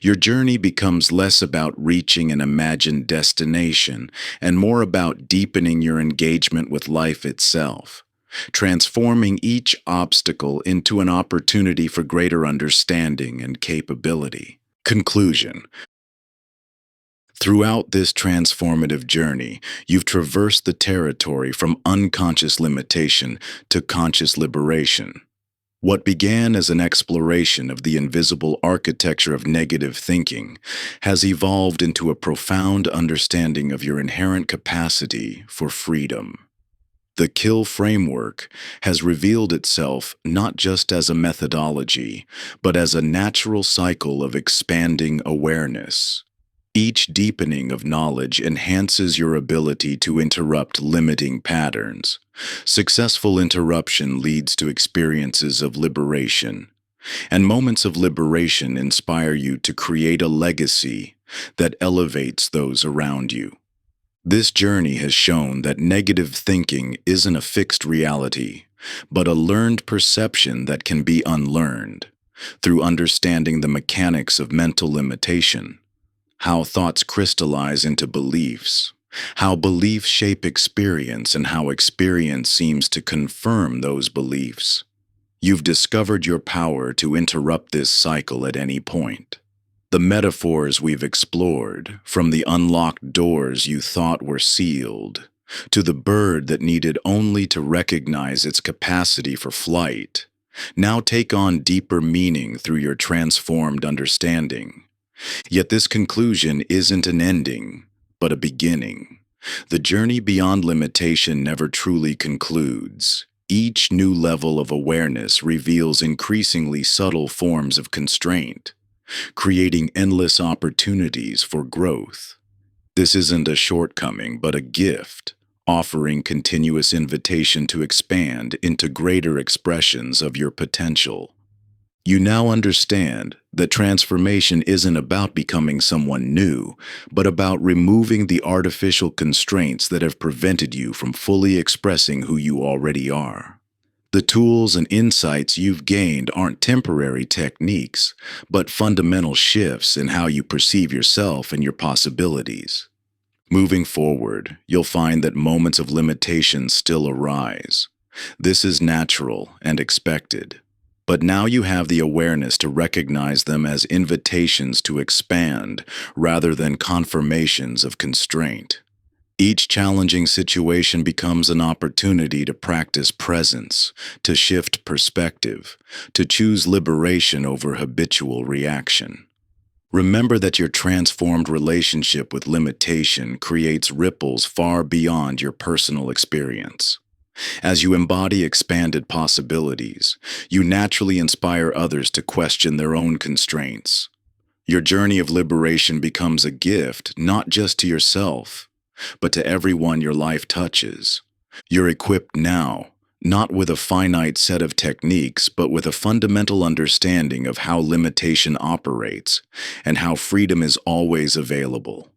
Your journey becomes less about reaching an imagined destination and more about deepening your engagement with life itself, transforming each obstacle into an opportunity for greater understanding and capability. Conclusion. Throughout this transformative journey, you've traversed the territory from unconscious limitation to conscious liberation. What began as an exploration of the invisible architecture of negative thinking has evolved into a profound understanding of your inherent capacity for freedom. The Kill framework has revealed itself not just as a methodology, but as a natural cycle of expanding awareness. Each deepening of knowledge enhances your ability to interrupt limiting patterns. Successful interruption leads to experiences of liberation, and moments of liberation inspire you to create a legacy that elevates those around you. This journey has shown that negative thinking isn't a fixed reality, but a learned perception that can be unlearned. through understanding the mechanics of mental limitation, how thoughts crystallize into beliefs, how beliefs shape experience, and how experience seems to confirm those beliefs. You've discovered your power to interrupt this cycle at any point. The metaphors we've explored, from the unlocked doors you thought were sealed, to the bird that needed only to recognize its capacity for flight, now take on deeper meaning through your transformed understanding. Yet this conclusion isn't an ending, but a beginning. The journey beyond limitation never truly concludes. Each new level of awareness reveals increasingly subtle forms of constraint, creating endless opportunities for growth. This isn't a shortcoming, but a gift, offering continuous invitation to expand into greater expressions of your potential. You now understand that transformation isn't about becoming someone new, but about removing the artificial constraints that have prevented you from fully expressing who you already are. The tools and insights you've gained aren't temporary techniques, but fundamental shifts in how you perceive yourself and your possibilities. Moving forward, you'll find that moments of limitation still arise. This is natural and expected. But now you have the awareness to recognize them as invitations to expand rather than confirmations of constraint. Each challenging situation becomes an opportunity to practice presence, to shift perspective, to choose liberation over habitual reaction. Remember that your transformed relationship with limitation creates ripples far beyond your personal experience. As you embody expanded possibilities, you naturally inspire others to question their own constraints. Your journey of liberation becomes a gift not just to yourself, but to everyone your life touches. You're equipped now, not with a finite set of techniques, but with a fundamental understanding of how limitation operates and how freedom is always available.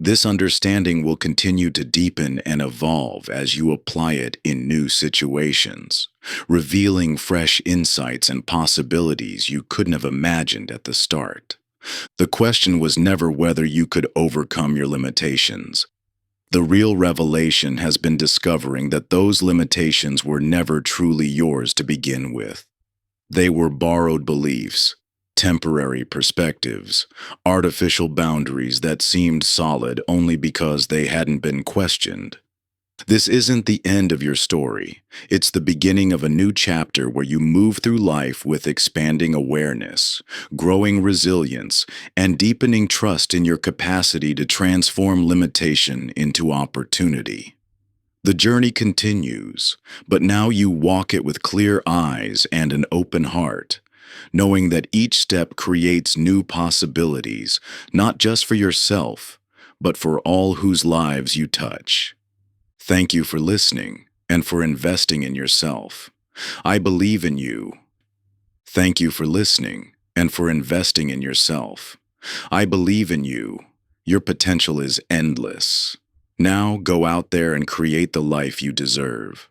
This understanding will continue to deepen and evolve as you apply it in new situations, revealing fresh insights and possibilities you couldn't have imagined at the start. The question was never whether you could overcome your limitations. The real revelation has been discovering that those limitations were never truly yours to begin with. They were borrowed beliefs, temporary perspectives, artificial boundaries that seemed solid only because they hadn't been questioned. This isn't the end of your story. It's the beginning of a new chapter where you move through life with expanding awareness, growing resilience, and deepening trust in your capacity to transform limitation into opportunity. The journey continues, but now you walk it with clear eyes and an open heart, knowing that each step creates new possibilities, not just for yourself, but for all whose lives you touch. Thank you for listening and for investing in yourself. I believe in you. Thank you for listening and for investing in yourself. I believe in you. Your potential is endless. Now go out there and create the life you deserve.